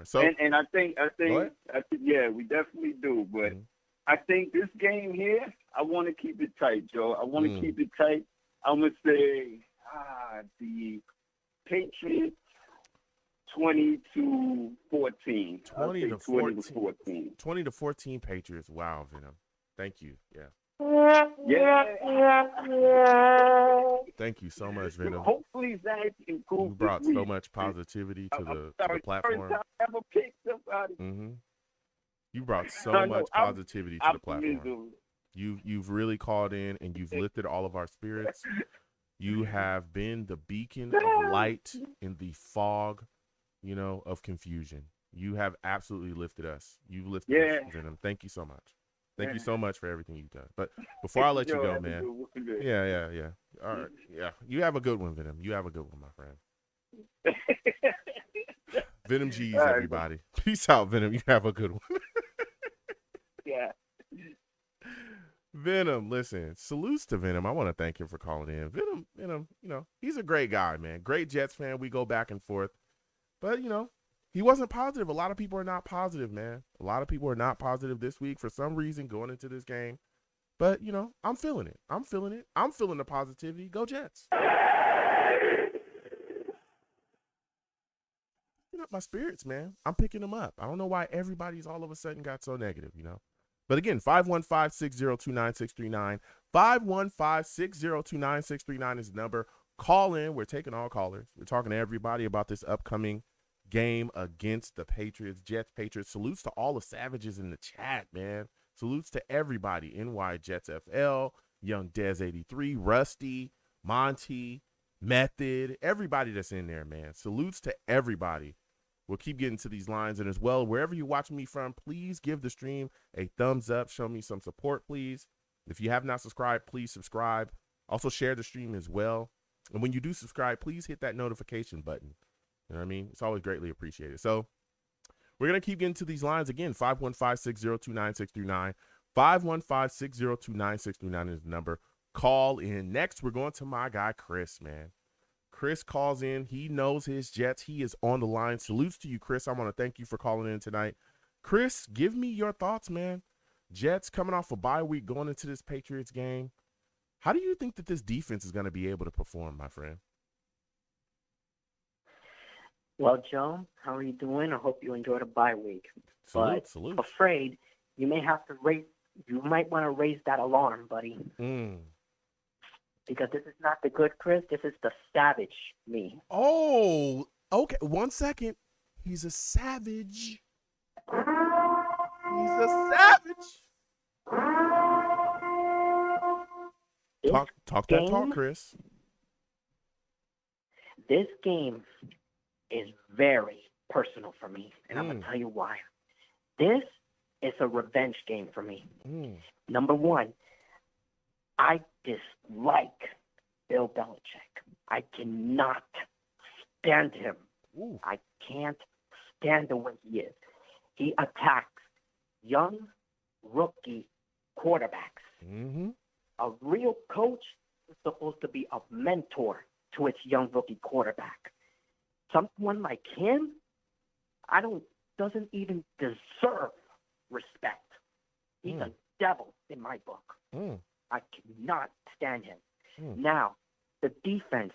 So and I think we definitely do. But I think this game here, I want to keep it tight, Joe. I want to keep it tight. I'm gonna say the Patriots 20-14. 20-14. 20-14 Patriots. Wow, Venom. Thank you. Yeah. Thank you so much, Venom. Hopefully, Zach improves. You brought so much positivity to the platform. You brought so much positivity to the platform. You've really called in and you've lifted all of our spirits. You have been the beacon of light in the fog, of confusion. You have absolutely lifted us. You've lifted us, Venom. Thank you so much. Thank you so much for everything you've done. But before I let you go, man. Yeah. All right. Yeah. You have a good one, Venom. You have a good one, my friend. Venom G's, everybody. Peace out, Venom. You have a good one. Yeah. Venom, listen, salutes to Venom. I want to thank him for calling in. Venom, he's a great guy, man. Great Jets fan. We go back and forth. But, he wasn't positive. A lot of people are not positive, man. A lot of people are not positive this week for some reason going into this game. But, I'm feeling it. I'm feeling the positivity. Go Jets. Picking up my spirits, man. I'm picking them up. I don't know why everybody's all of a sudden got so negative, But again, 515-602-9639. 515-602-9639 is the number. Call in. We're taking all callers. We're talking to everybody about this upcoming game against the Patriots, Jets, Patriots. Salutes to all the savages in the chat, man. Salutes to everybody. NY Jets FL, Young Dez 83, Rusty, Monty, Method, everybody that's in there, man. Salutes to everybody. We'll keep getting to these lines. And as well, wherever you're watching me from, please give the stream a thumbs up. Show me some support, please. If you have not subscribed, please subscribe. Also share the stream as well. And when you do subscribe, please hit that notification button. You know what I mean? It's always greatly appreciated. So we're going to keep getting to these lines again. 515-602-9639. 515-602-9639 is the number. Call in. Next, we're going to my guy, Chris, man. Chris calls in. He knows his Jets. He is on the line. Salutes to you, Chris. I want to thank you for calling in tonight. Chris, give me your thoughts, man. Jets coming off a bye week going into this Patriots game. How do you think that this defense is going to be able to perform, my friend? Well, Joe, how are you doing? I hope you enjoyed a bye week. Salute. Afraid you may have to you might want to raise that alarm, buddy. Because this is not the good Chris. This is the savage me. Oh, okay. 1 second. He's a savage. He's a savage. Talk that talk, Chris. This game is very personal for me, and I'm going to tell you why. This is a revenge game for me. Number one, I dislike Bill Belichick. I cannot stand him. Ooh. I can't stand the way he is. He attacks young rookie quarterbacks. Mm-hmm. A real coach is supposed to be a mentor to its young rookie quarterback. Someone like him, doesn't even deserve respect. He's a devil in my book. I cannot stand him. Now, the defense,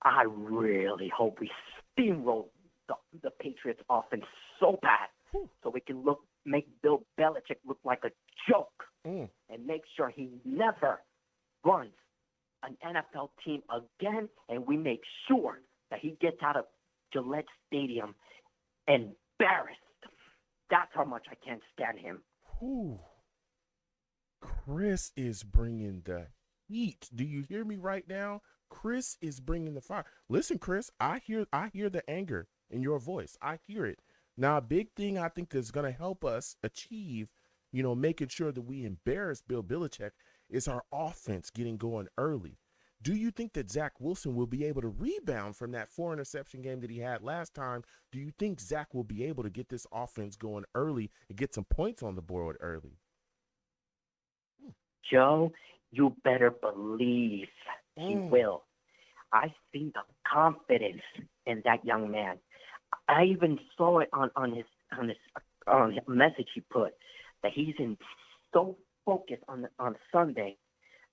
I really hope we steamroll the Patriots offense so bad so we can make Bill Belichick look like a joke and make sure he never runs an NFL team again, and we make sure that he gets out of Gillette Stadium embarrassed. That's how much I can't stand him. Ooh. Chris is bringing the heat. Do you hear me right now? Chris is bringing the fire. Listen, Chris, I hear the anger in your voice. I hear it. Now, a big thing I think that's going to help us achieve, making sure that we embarrass Bill Belichick is our offense getting going early. Do you think that Zach Wilson will be able to rebound from that 4-interception game that he had last time? Do you think Zach will be able to get this offense going early and get some points on the board early? Joe, you better believe he will. I see the confidence in that young man. I even saw it on his message he put that he's so focused on Sunday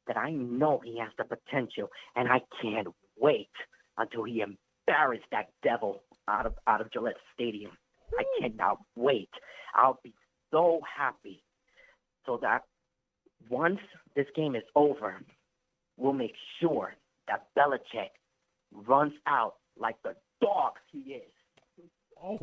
that I know he has the potential, and I can't wait until he embarrassed that devil out of Gillette Stadium. I cannot wait. I'll be so happy so that once this game is over, we'll make sure that Belichick runs out like the dog he is. Oh,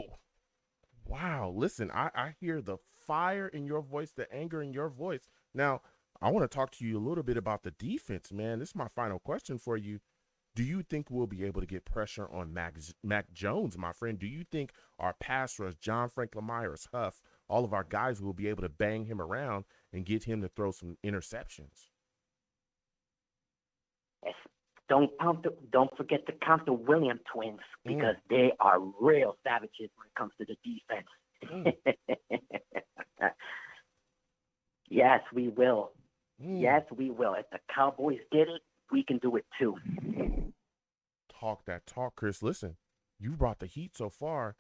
wow. Listen, I hear the fire in your voice, the anger in your voice. Now, I want to talk to you a little bit about the defense, man. This is my final question for you. Do you think we'll be able to get pressure on Mac Jones, my friend? Do you think our pass rush, John Franklin Myers, Huff, all of our guys will be able to bang him around and get him to throw some interceptions? Yes. Don't forget to count the Williams twins because they are real savages when it comes to the defense. Yes, we will. Yes, we will. If the Cowboys did it, we can do it too. Talk that talk, Chris. Listen, you brought the heat so far.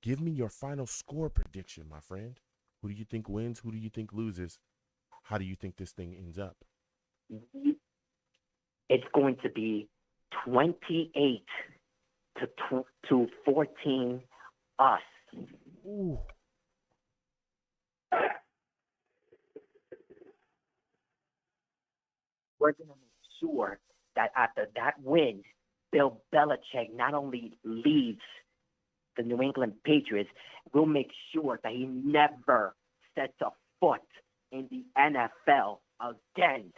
Give me your final score prediction, my friend. Who do you think wins? Who do you think loses? How do you think this thing ends up? It's going to be 28 to 14 us. Ooh. We're going to make sure that after that win, Bill Belichick not only leads the New England Patriots, we'll make sure that he never sets a foot in the NFL again.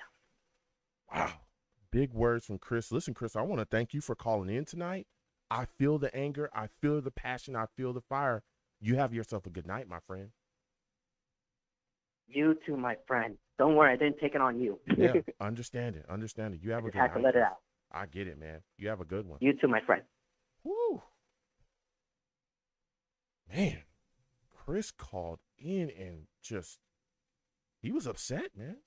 Wow. Big words from Chris. Listen, Chris, I want to thank you for calling in tonight. I feel the anger. I feel the passion. I feel the fire. You have yourself a good night, my friend. You too, my friend. Don't worry, I didn't take it on you. Yeah, understand it. Understand it. You have a good night. I had to let it out. I get it, man. You have a good one. You too, my friend. Woo. Man, Chris called in and he was upset, man.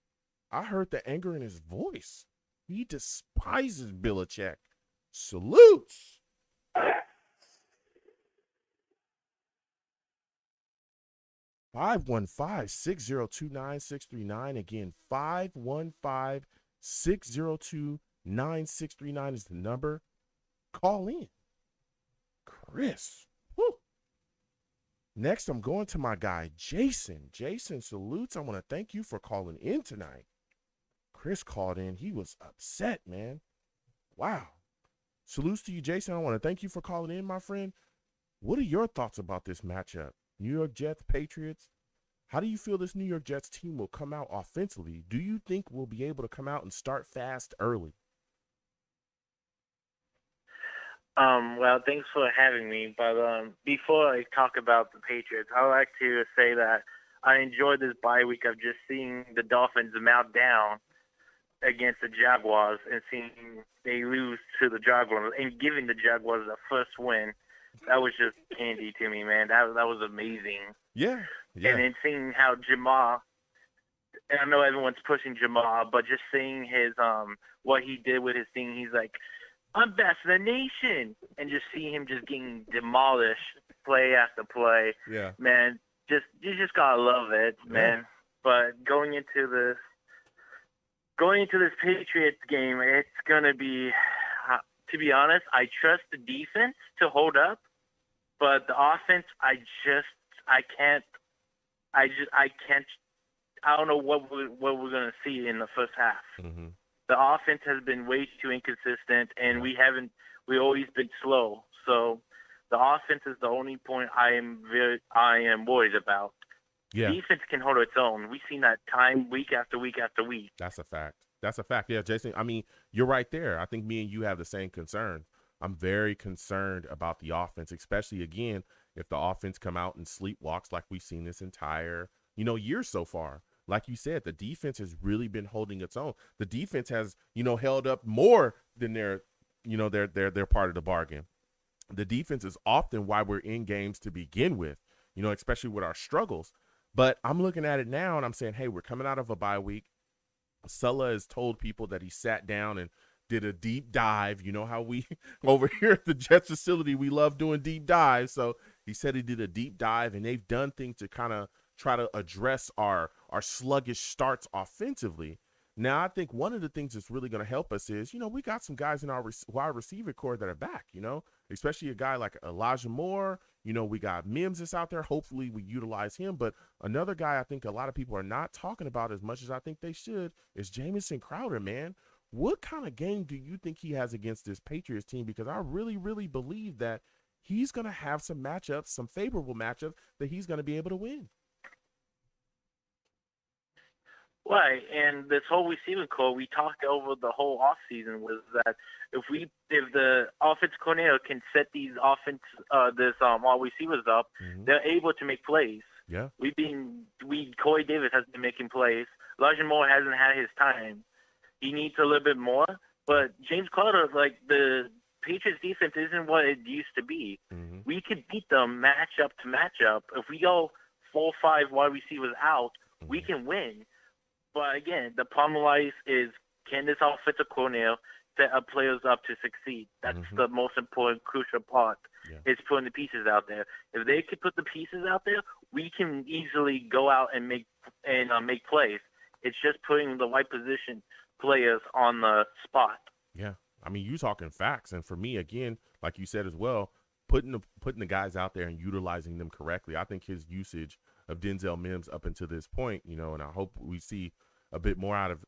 I heard the anger in his voice. He despises Belichick. Salutes. 515-602-9639. Again, 515-602-9639 is the number. Call in. Chris. Woo. Next, I'm going to my guy, Jason. Jason, salutes. I want to thank you for calling in tonight. Chris called in. He was upset, man. Wow. Salutes to you, Jason. I want to thank you for calling in, my friend. What are your thoughts about this matchup? New York Jets, Patriots. How do you feel this New York Jets team will come out offensively? Do you think we'll be able to come out and start fast early? Well, thanks for having me. But before I talk about the Patriots, I would like to say that I enjoyed this bye week of just seeing the Dolphins mount down against the Jaguars and seeing they lose to the Jaguars and giving the Jaguars the first win, that was just candy to me, man. That was amazing. Yeah. And then seeing how Jamal, and I know everyone's pushing Jamal, but just seeing his what he did with his thing, he's like, I'm best in the nation, and just seeing him just getting demolished play after play. Yeah. Man, you just gotta love it, man. Yeah. But going into this Patriots game, it's gonna be, to be honest, I trust the defense to hold up, but the offense, I can't. I don't know what we're gonna see in the first half. Mm-hmm. The offense has been way too inconsistent, and we always been slow. So the offense is the only point I am worried about. Yeah. Defense can hold its own. We've seen that time week after week after week. That's a fact. Yeah, Jason, I mean, you're right there. I think me and you have the same concern. I'm very concerned about the offense, especially, again, if the offense come out and sleepwalks like we've seen this entire, year so far. Like you said, the defense has really been holding its own. The defense has, held up more than their part of the bargain. The defense is often why we're in games to begin with, especially with our struggles. But I'm looking at it now and I'm saying, hey, we're coming out of a bye week. Sulla has told people that he sat down and did a deep dive. You know how we over here at the Jets facility, we love doing deep dives. So he said he did a deep dive, and they've done things to kind of try to address our sluggish starts offensively. Now, I think one of the things that's really going to help us is, we got some guys in our wide receiver core that are back, especially a guy like Elijah Moore. We got Mims that's out there. Hopefully we utilize him. But another guy I think a lot of people are not talking about as much as I think they should is Jameson Crowder, man. What kind of game do you think he has against this Patriots team? Because I really, really believe that he's going to have some matchups, some favorable matchups that he's going to be able to win. Right, and this whole receiving core, we talked over the whole offseason, was that if the offense coordinator can set these all receivers up, they're able to make plays. Yeah. Corey Davis has been making plays. Elijah Moore hasn't had his time. He needs a little bit more, but James Crowder, like the Patriots defense isn't what it used to be. Mm-hmm. We could beat them matchup to matchup. If we go 4 or 5 wide receivers out, we can win. But again, the problem lies is, can this offensive coordinator set up players up to succeed? That's the most important, crucial part. Yeah. Is putting the pieces out there. If they could put the pieces out there, we can easily go out and make plays. It's just putting the right position players on the spot. Yeah, I mean, you talking facts, and for me, again, like you said as well, putting the guys out there and utilizing them correctly. I think his usage of Denzel Mims up until this point, and I hope we see a bit more out of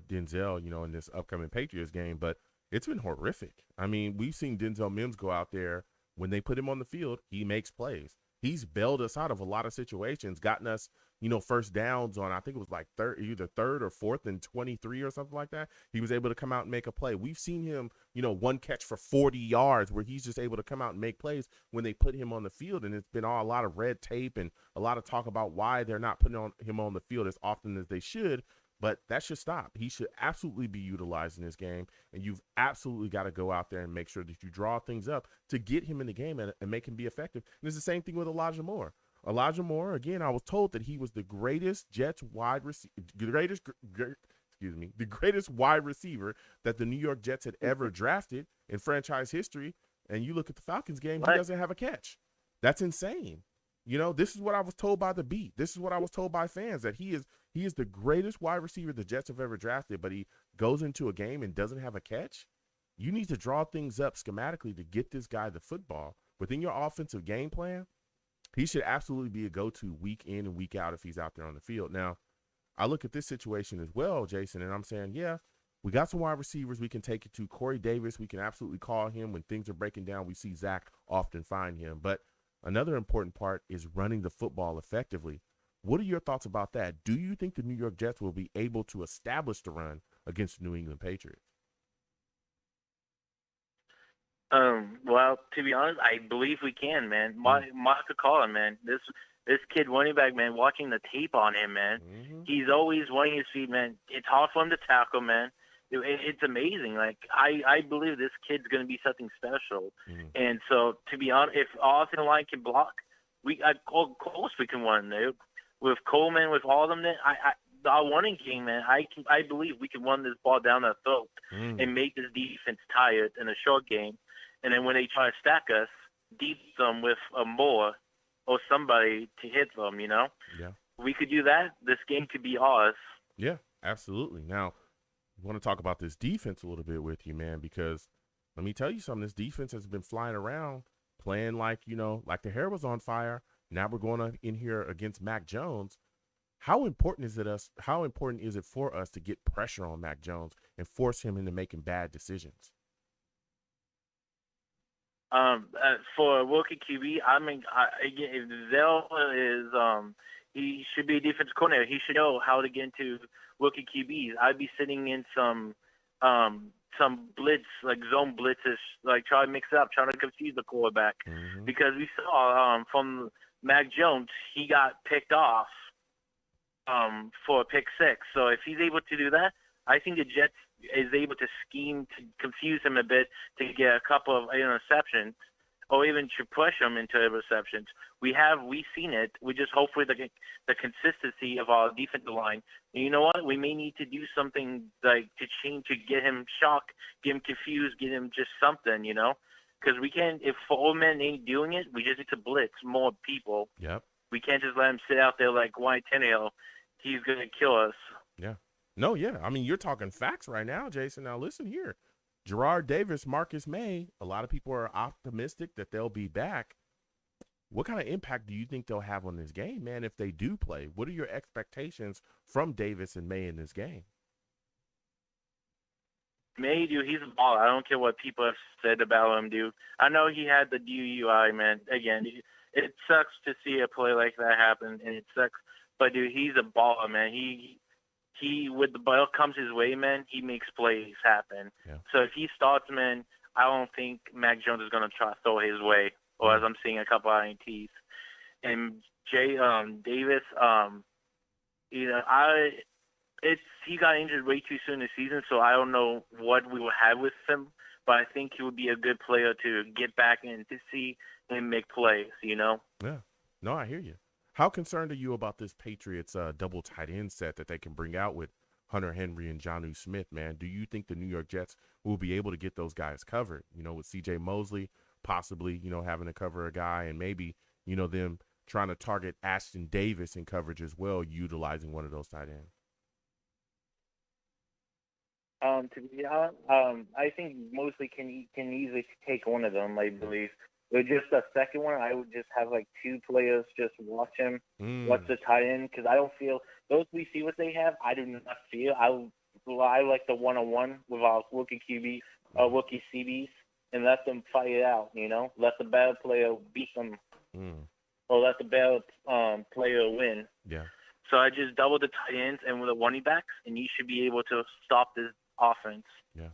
Denzel, in this upcoming Patriots game. But it's been horrific. I mean, we've seen Denzel Mims go out there. When they put him on the field, he makes plays. He's bailed us out of a lot of situations, gotten us, first downs on, I think it was like either third or fourth and 23 or something like that. He was able to come out and make a play. We've seen him, one catch for 40 yards where he's just able to come out and make plays when they put him on the field. And it's been a lot of red tape and a lot of talk about why they're not putting him on the field as often as they should. But that should stop. He should absolutely be utilized in this game, and you've absolutely got to go out there and make sure that you draw things up to get him in the game and make him be effective. And it's the same thing with Elijah Moore. Elijah Moore, again, I was told that he was the greatest Jets wide receiver, the greatest wide receiver that the New York Jets had ever drafted in franchise history. And you look at the Falcons game, he doesn't have a catch. That's insane. This is what I was told by the beat. This is what I was told by fans, that he is the greatest wide receiver the Jets have ever drafted, but he goes into a game and doesn't have a catch. You need to draw things up schematically to get this guy the football. Within your offensive game plan, he should absolutely be a go-to week in and week out if he's out there on the field. Now, I look at this situation as well, Jason, and I'm saying, yeah, we got some wide receivers we can take it to. Corey Davis, we can absolutely call him when things are breaking down. We see Zach often find him. But another important part is running the football effectively. What are your thoughts about that? Do you think the New York Jets will be able to establish the run against the New England Patriots? Well, to be honest, I believe we can, man. Mark the caller, man. This kid running back, man, watching the tape on him, man, he's always running his feet, man. It's hard for him to tackle, man. It's amazing. Like, I believe this kid's going to be something special. And so, to be honest, if our offensive line can block, of course we can win. With Coleman, with all of them, our running game, man, I believe we can run this ball down their throat and make this defense tired in a short game. And then when they try to stack us, deep them with a Moore or somebody to hit them, you know? Yeah. We could do that. This game could be ours. Yeah, absolutely. Now, I want to talk about this defense a little bit with you, man, because let me tell you something. This defense has been flying around, playing like, like the hair was on fire. Now we're going in here against Mac Jones. How important is it for us to get pressure on Mac Jones and force him into making bad decisions? For a rookie QB, I mean, if Zell is, he should be a defensive coordinator. He should know how to get into rookie QBs. I'd be sitting in some blitz, like zone blitzes, like try to mix it up, trying to confuse the quarterback. Because we saw from Mac Jones, he got picked off for a pick six. So if he's able to do that, I think the Jets is able to scheme to confuse him a bit to get a couple of interceptions, or even to push him into interceptions. We've seen it. We just hope for the consistency of our defensive line. And you know what? We may need to do something like to change to get him shocked, get him confused, get him just something, you know? Because we can't. If old men ain't doing it, we just need to blitz more people. Yep. We can't just let him sit out there like Ryan Tannehill. He's gonna kill us. Yeah. No, yeah. I mean, you're talking facts right now, Jason. Now, listen here. Gerard Davis, Marcus Maye, a lot of people are optimistic that they'll be back. What kind of impact do you think they'll have on this game, man, if they do play? What are your expectations from Davis and Maye in this game? Maye, dude, he's a baller. I don't care what people have said about him, dude. I know he had the DUI, man. Again, it sucks to see a play like that happen, and it sucks. But, dude, he's a baller, man. He with the ball comes his way, man, he makes plays happen. Yeah. So if he starts, man, I don't think Mac Jones is going to try to throw his way, or as I'm seeing a couple of INTs. And Davis, he got injured way too soon this season, so I don't know what we will have with him, but I think he would be a good player to get back in to see him make plays, you know? Yeah. No, I hear you. How concerned are you about this Patriots double tight end set that they can bring out with Hunter Henry and Jonnu Smith, man? Do you think the New York Jets will be able to get those guys covered, with C.J. Mosley possibly, having to cover a guy, and maybe, them trying to target Ashton Davis in coverage as well, utilizing one of those tight ends? To be honest, I think Mosley can easily take one of them, I believe. With just the second one, I would just have like two players just watch him, watch the tight end, because I don't feel those we see what they have. I do not feel I like the one-on-one with our rookie QB, rookie CBs, and let them fight it out. Let the better player beat them, or let the better player win. Yeah. So I just double the tight ends and with the running backs, and you should be able to stop this offense. Yeah.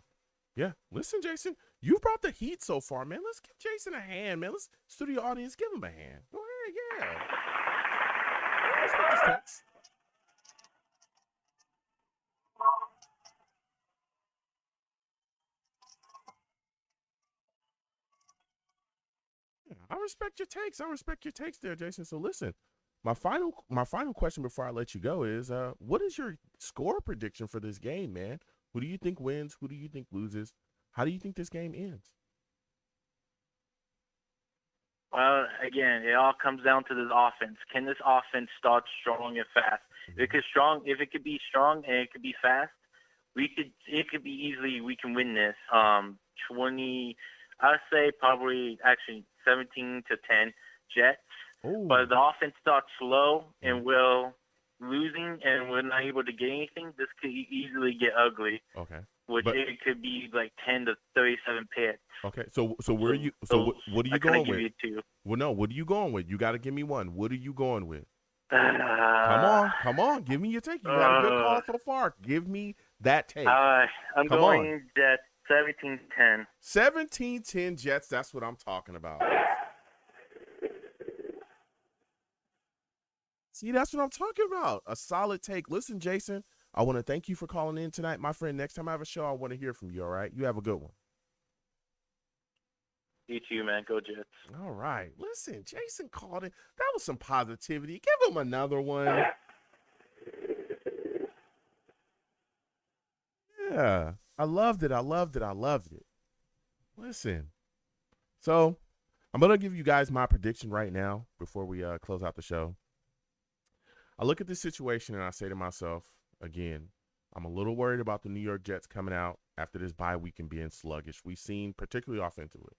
Yeah. Listen, Jason, you brought the heat so far, man. Let's give Jason a hand, man. Let's, studio audience, give him a hand. Go ahead, yeah. I respect your takes. I respect your takes there, Jason. So listen, my final question before I let you go is, what is your score prediction for this game, man? Who do you think wins? Who do you think loses? How do you think this game ends? Well, again, it all comes down to this offense. Can this offense start strong and fast? If it could be strong and it could be fast, it could be easily, we can win this. 20, I'd say probably actually 17-10 Jets. Ooh. But if the offense starts slow and we're losing and we're not able to get anything, this could easily get ugly. Okay. It could be like 10 to 37 picks. Okay. So where are you? So what are you going with? Well, no. What are you going with? You got to give me one. What are you going with? Come on. Give me your take. You got a good call so far. Give me that take. I'm going Jets 17-10. 17-10 Jets. That's what I'm talking about. See, that's what I'm talking about. A solid take. Listen, Jason, I want to thank you for calling in tonight. My friend, next time I have a show, I want to hear from you, all right? You have a good one. You too, man. Go Jets. All right. Listen, Jason called in. That was some positivity. Give him another one. Yeah. I loved it. I loved it. I loved it. Listen. So I'm going to give you guys my prediction right now before we close out the show. I look at this situation and I say to myself, again, I'm a little worried about the New York Jets coming out after this bye week and being sluggish. We've seen, particularly offensively,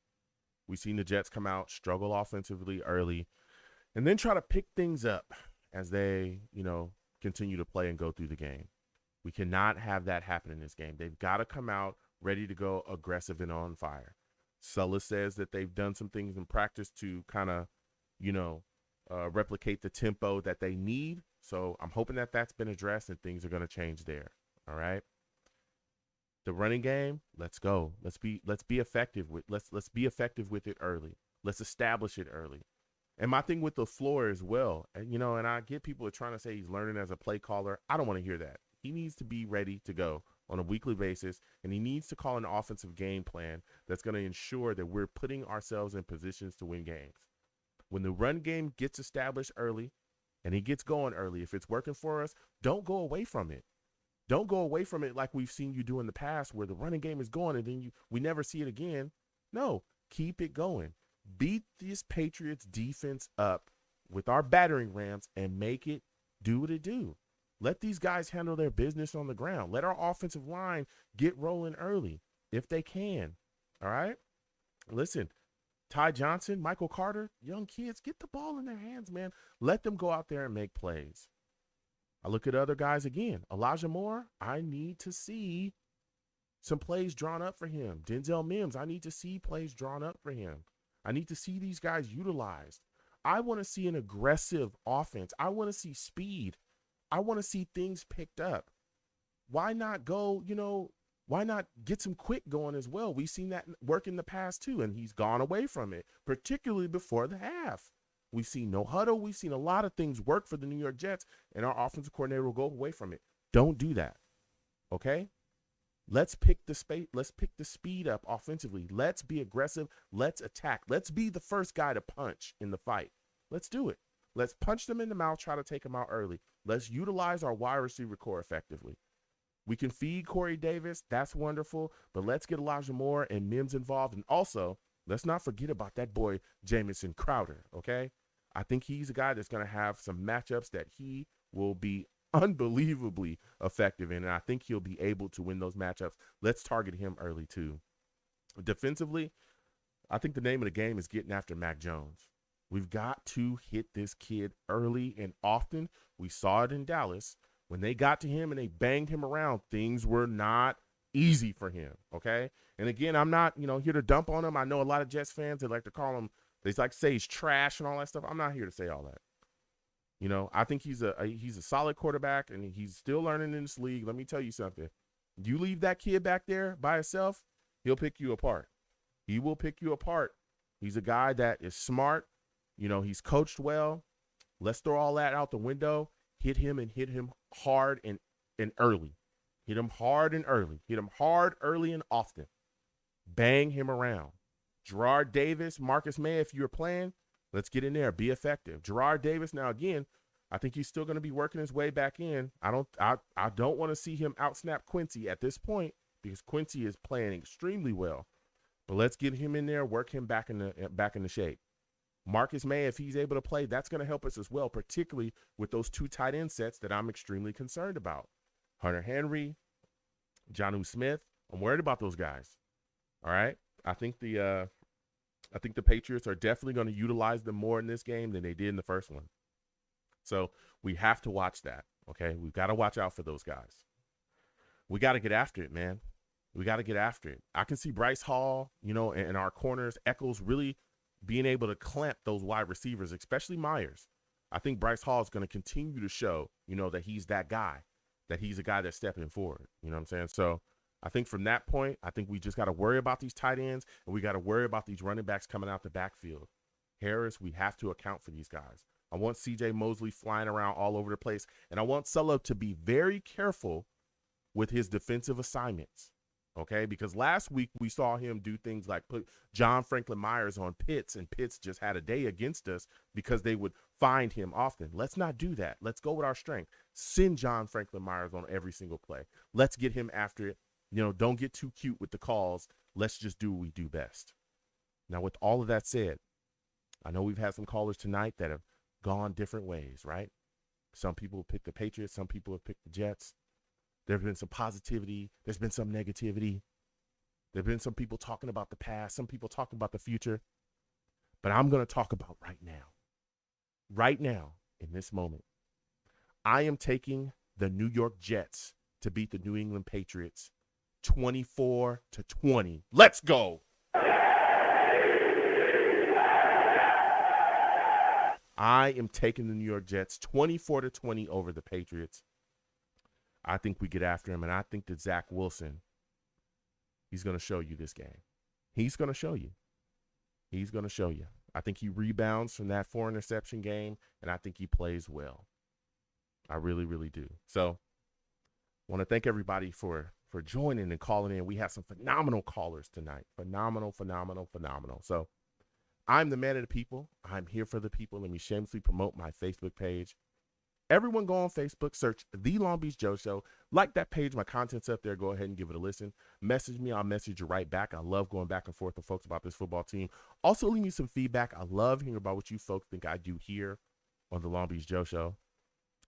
we've seen the Jets come out, struggle offensively early, and then try to pick things up as they, continue to play and go through the game. We cannot have that happen in this game. They've got to come out ready to go aggressive and on fire. Sulla says that they've done some things in practice to kind of, replicate the tempo that they need. So I'm hoping that that's been addressed and things are going to change there. All right. The running game, let's go. Let's be effective with let's be effective with it early. Let's establish it early. And my thing with the floor as well, and I get people are trying to say he's learning as a play caller. I don't want to hear that. He needs to be ready to go on a weekly basis, and he needs to call an offensive game plan that's going to ensure that we're putting ourselves in positions to win games. When the run game gets established early and he gets going early, if it's working for us, don't go away from it. Don't go away from it like we've seen you do in the past where the running game is going and then we never see it again. No, keep it going. Beat this Patriots defense up with our battering rams and make it do what it do. Let these guys handle their business on the ground. Let our offensive line get rolling early if they can. All right? Listen, Ty Johnson, Michael Carter, young kids, get the ball in their hands, man. Let them go out there and make plays. I look at other guys again. Elijah Moore, I need to see some plays drawn up for him. Denzel Mims, I need to see plays drawn up for him. I need to see these guys utilized. I want to see an aggressive offense. I want to see speed. I want to see things picked up. Why not go, why not get some quick going as well? We've seen that work in the past too, and he's gone away from it, particularly before the half. We've seen no huddle. We've seen a lot of things work for the New York Jets, and our offensive coordinator will go away from it. Don't do that, okay? Let's pick the space. Let's pick the speed up offensively. Let's be aggressive. Let's attack. Let's be the first guy to punch in the fight. Let's do it. Let's punch them in the mouth, try to take them out early. Let's utilize our wide receiver core effectively. We can feed Corey Davis. That's wonderful. But let's get Elijah Moore and Mims involved. And also, let's not forget about that boy, Jameson Crowder, okay? I think he's a guy that's going to have some matchups that he will be unbelievably effective in, and I think he'll be able to win those matchups. Let's target him early too. Defensively, I think the name of the game is getting after Mac Jones. We've got to hit this kid early and often. We saw it in Dallas. When they got to him and they banged him around, things were not easy for him, okay? And again, I'm not, here to dump on him. I know a lot of Jets fans, they like to call him, they like to say he's trash and all that stuff. I'm not here to say all that. I think he's a solid quarterback, and he's still learning in this league. Let me tell you something. You leave that kid back there by himself, he'll pick you apart. He will pick you apart. He's a guy that is smart. He's coached well. Let's throw all that out the window. Hit him hard and early. Hit him hard and early. Hit him hard, early, and often. Bang him around. Gerard Davis, Marcus Maye, if you're playing, let's get in there. Be effective. Gerard Davis, now again, I think he's still going to be working his way back in. I don't want to see him outsnap Quincy at this point because Quincy is playing extremely well. But let's get him in there, work him back into shape. Marcus Maye, if he's able to play, that's going to help us as well, particularly with those two tight end sets that I'm extremely concerned about. Hunter Henry, Jonnu Smith. I'm worried about those guys. All right. I think the Patriots are definitely going to utilize them more in this game than they did in the first one. So we have to watch that, okay? We've got to watch out for those guys. We got to get after it, man. We got to get after it. I can see Bryce Hall, and our corners, Echols, really being able to clamp those wide receivers, especially Myers. I think Bryce Hall is going to continue to show, that he's that guy, that he's a guy that's stepping forward. You know what I'm saying? So I think from that point, I think we just got to worry about these tight ends, and we got to worry about these running backs coming out the backfield. Harris, we have to account for these guys. I want C.J. Mosley flying around all over the place. And I want Solo to be very careful with his defensive assignments, okay? Because last week we saw him do things like put John Franklin Myers on Pitts, and Pitts just had a day against us because they would find him often. Let's not do that. Let's go with our strength. Send John Franklin Myers on every single play. Let's get him after it. Don't get too cute with the calls. Let's just do what we do best. Now, with all of that said, I know we've had some callers tonight that have gone different ways, right? Some people have picked the Patriots. Some people have picked the Jets. There have been some positivity. There's been some negativity. There have been some people talking about the past, some people talking about the future. But I'm going to talk about right now. Right now, in this moment, I am taking the New York Jets to beat the New England Patriots 24-20. Let's go. I am taking the New York Jets 24-20 over the Patriots. I think we get after him, and I think that Zach Wilson, he's going to show you this game. He's going to show you. He's going to show you. I think he rebounds from that 4-interception game, and I think he plays well. I really, really do. So I want to thank everybody for joining and calling in. We have some phenomenal callers tonight. Phenomenal. So I'm the man of the people. I'm here for the people. Let me shamelessly promote my Facebook page. Everyone go on Facebook, search The Long Beach Joe Show. Like that page. My content's up there. Go ahead and give it a listen. Message me. I'll message you right back. I love going back and forth with folks about this football team. Also, leave me some feedback. I love hearing about what you folks think I do here on The Long Beach Joe Show.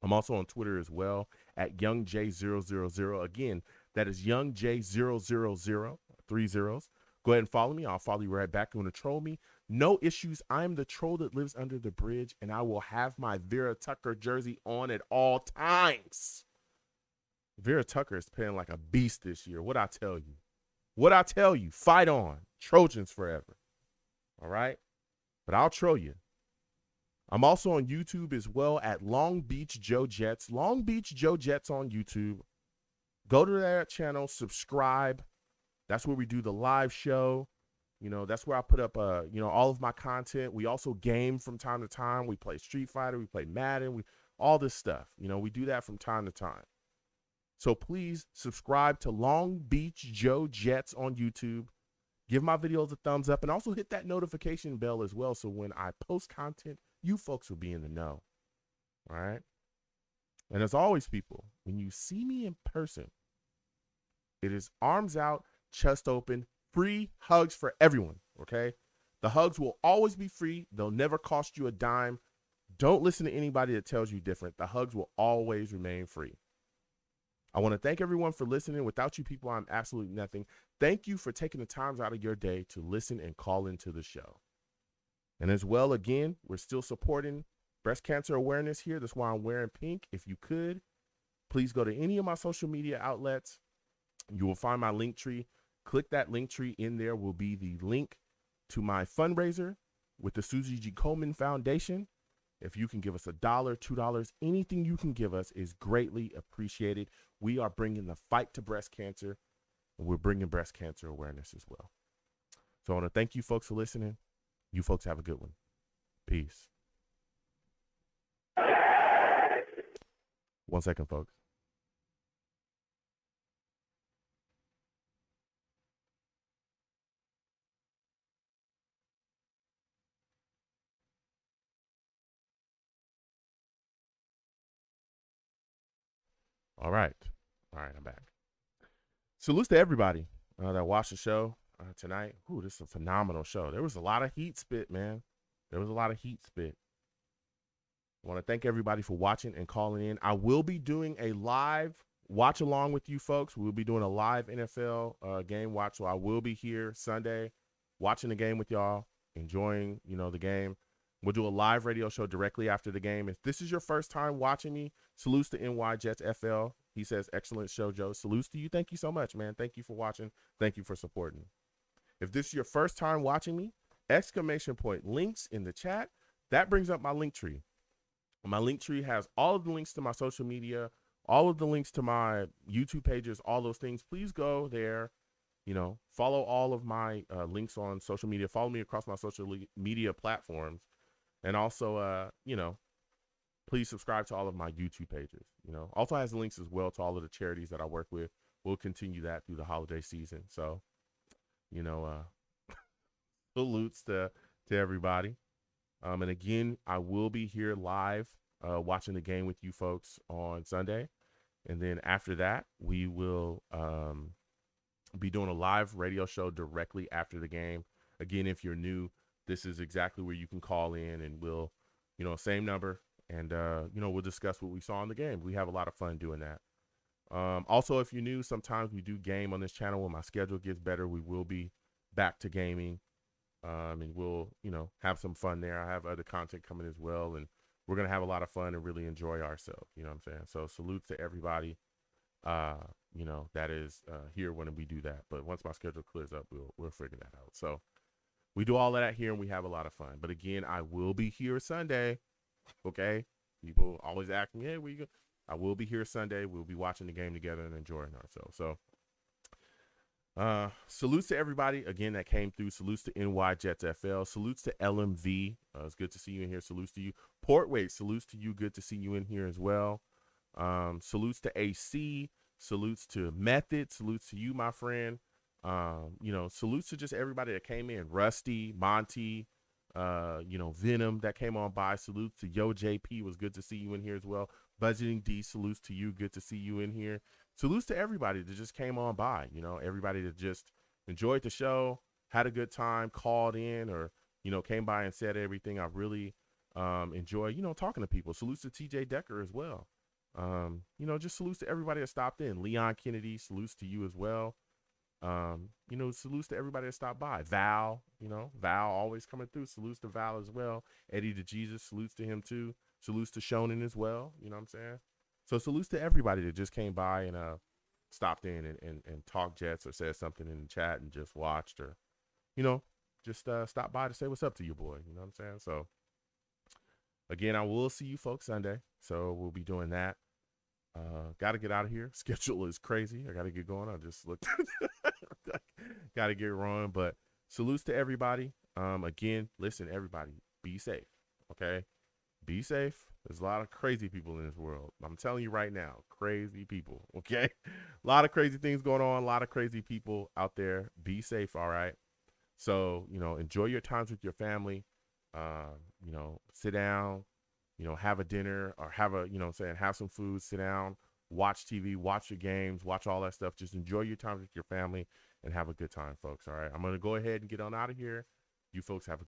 I'm also on Twitter as well at YoungJ000. Again, that is YoungJ000, 3 zeros. Go ahead and follow me. I'll follow you right back. You want to troll me? No issues. I'm the troll that lives under the bridge, and I will have my Vera Tucker jersey on at all times. Vera Tucker is playing like a beast this year. What I tell you? Fight on. Trojans forever. All right? But I'll troll you. I'm also on YouTube as well at Long Beach Joe Jets. Long Beach Joe Jets on YouTube. Go to that channel. Subscribe. That's where we do the live show. That's where I put up, all of my content. We also game from time to time. We play Street Fighter. We play Madden. All this stuff. We do that from time to time. So please subscribe to Long Beach Joe Jets on YouTube. Give my videos a thumbs up and also hit that notification bell as well. So when I post content, you folks will be in the know. All right. And as always, people, when you see me in person, it is arms out, chest open, free hugs for everyone, okay? The hugs will always be free. They'll never cost you a dime. Don't listen to anybody that tells you different. The hugs will always remain free. I want to thank everyone for listening. Without you people, I'm absolutely nothing. Thank you for taking the time out of your day to listen and call into the show. And as well, again, we're still supporting breast cancer awareness here. That's why I'm wearing pink. If you could, please go to any of my social media outlets. You will find my link tree. Click that link tree. In there will be the link to my fundraiser with the Susie G. Komen Foundation. If you can give us $1, $2, anything you can give us is greatly appreciated. We are bringing the fight to breast cancer, and we're bringing breast cancer awareness as well. So I want to thank you folks for listening. You folks have a good one. Peace. 1 second, folks. All right, I'm back. Salute to everybody that watched the show tonight. Ooh, this is a phenomenal show. There was a lot of heat spit, man. I want to thank everybody for watching and calling in. I will be doing a live watch along with you folks. We'll be doing a live NFL game watch. So I will be here Sunday watching the game with y'all, enjoying, the game. We'll do a live radio show directly after the game. If this is your first time watching me, salutes to NY Jets FL. He says, excellent show, Joe. Salutes to you. Thank you so much, man. Thank you for watching. Thank you for supporting. If this is your first time watching me, ! Links in the chat. That brings up my link tree. My link tree has all of the links to my social media, all of the links to my YouTube pages, all those things. Please go there. Follow all of my links on social media. Follow me across my social media platforms. And also, please subscribe to all of my YouTube pages. You know, also has links as well to all of the charities that I work with. We'll continue that through the holiday season. So, you know, salutes to everybody. And again, I will be here live watching the game with you folks on Sunday. And then after that, we will be doing a live radio show directly after the game. Again, if you're new, this is exactly where you can call in, and we'll, you know, same number, and, you know, we'll discuss what we saw in the game. We have a lot of fun doing that. Also, if you're new, sometimes we do game on this channel. When my schedule gets better, we will be back to gaming, and we'll, you know, have some fun there. I have other content coming as well, and we're going to have a lot of fun and really enjoy ourselves. You know what I'm saying? So salutes to everybody, you know, that is here when we do that. But once my schedule clears up, we'll figure that out. So we do all of that here, and we have a lot of fun. But again, I will be here Sunday. Okay? People always ask me, hey, where you go? I will be here Sunday. We'll be watching the game together and enjoying ourselves. So salutes to everybody, again, that came through. Salutes to NY Jets FL. Salutes to LMV. It's good to see you in here. Salutes to you. Portway, salutes to you. Good to see you in here as well. Salutes to AC. Salutes to Method. Salutes to you, my friend. You know, salutes to just everybody that came in. Rusty, Monty, you know, Venom that came on by. Salutes to Yo JP. Was good to see you in here as well. Budgeting D, salutes to you. Good to see you in here. Salutes to everybody that just came on by. You know, everybody that just enjoyed the show, had a good time, called in, or, you know, came by and said everything. I really enjoy, you know, talking to people. Salutes to TJ Decker as well. You know, just salutes to everybody that stopped in. Leon Kennedy, salutes to you as well. You know, salutes to everybody that stopped by. Val, you know, Val always coming through. Salutes to Val as well. Eddie DeJesus, salutes to him too. Salutes to Shonen as well. You know what I'm saying? So salutes to everybody that just came by and stopped in and talked Jets or said something in the chat and just watched, or, you know, just stopped by to say what's up to your boy. You know what I'm saying? So again, I will see you folks Sunday. So we'll be doing that. Got to get out of here. Schedule is crazy. I got to get going. I just looked. Got to get rolling. But salutes to everybody. Again, listen, everybody, be safe. Okay? Be safe. There's a lot of crazy people in this world. I'm telling you right now, crazy people. Okay? A lot of crazy things going on. A lot of crazy people out there. Be safe, all right? So, you know, enjoy your times with your family. You know, sit down. You know, have a dinner or have a, you know what I'm saying, have some food, sit down, watch TV, watch your games, watch all that stuff. Just enjoy your time with your family and have a good time, folks. All right. I'm going to go ahead and get on out of here. You folks have a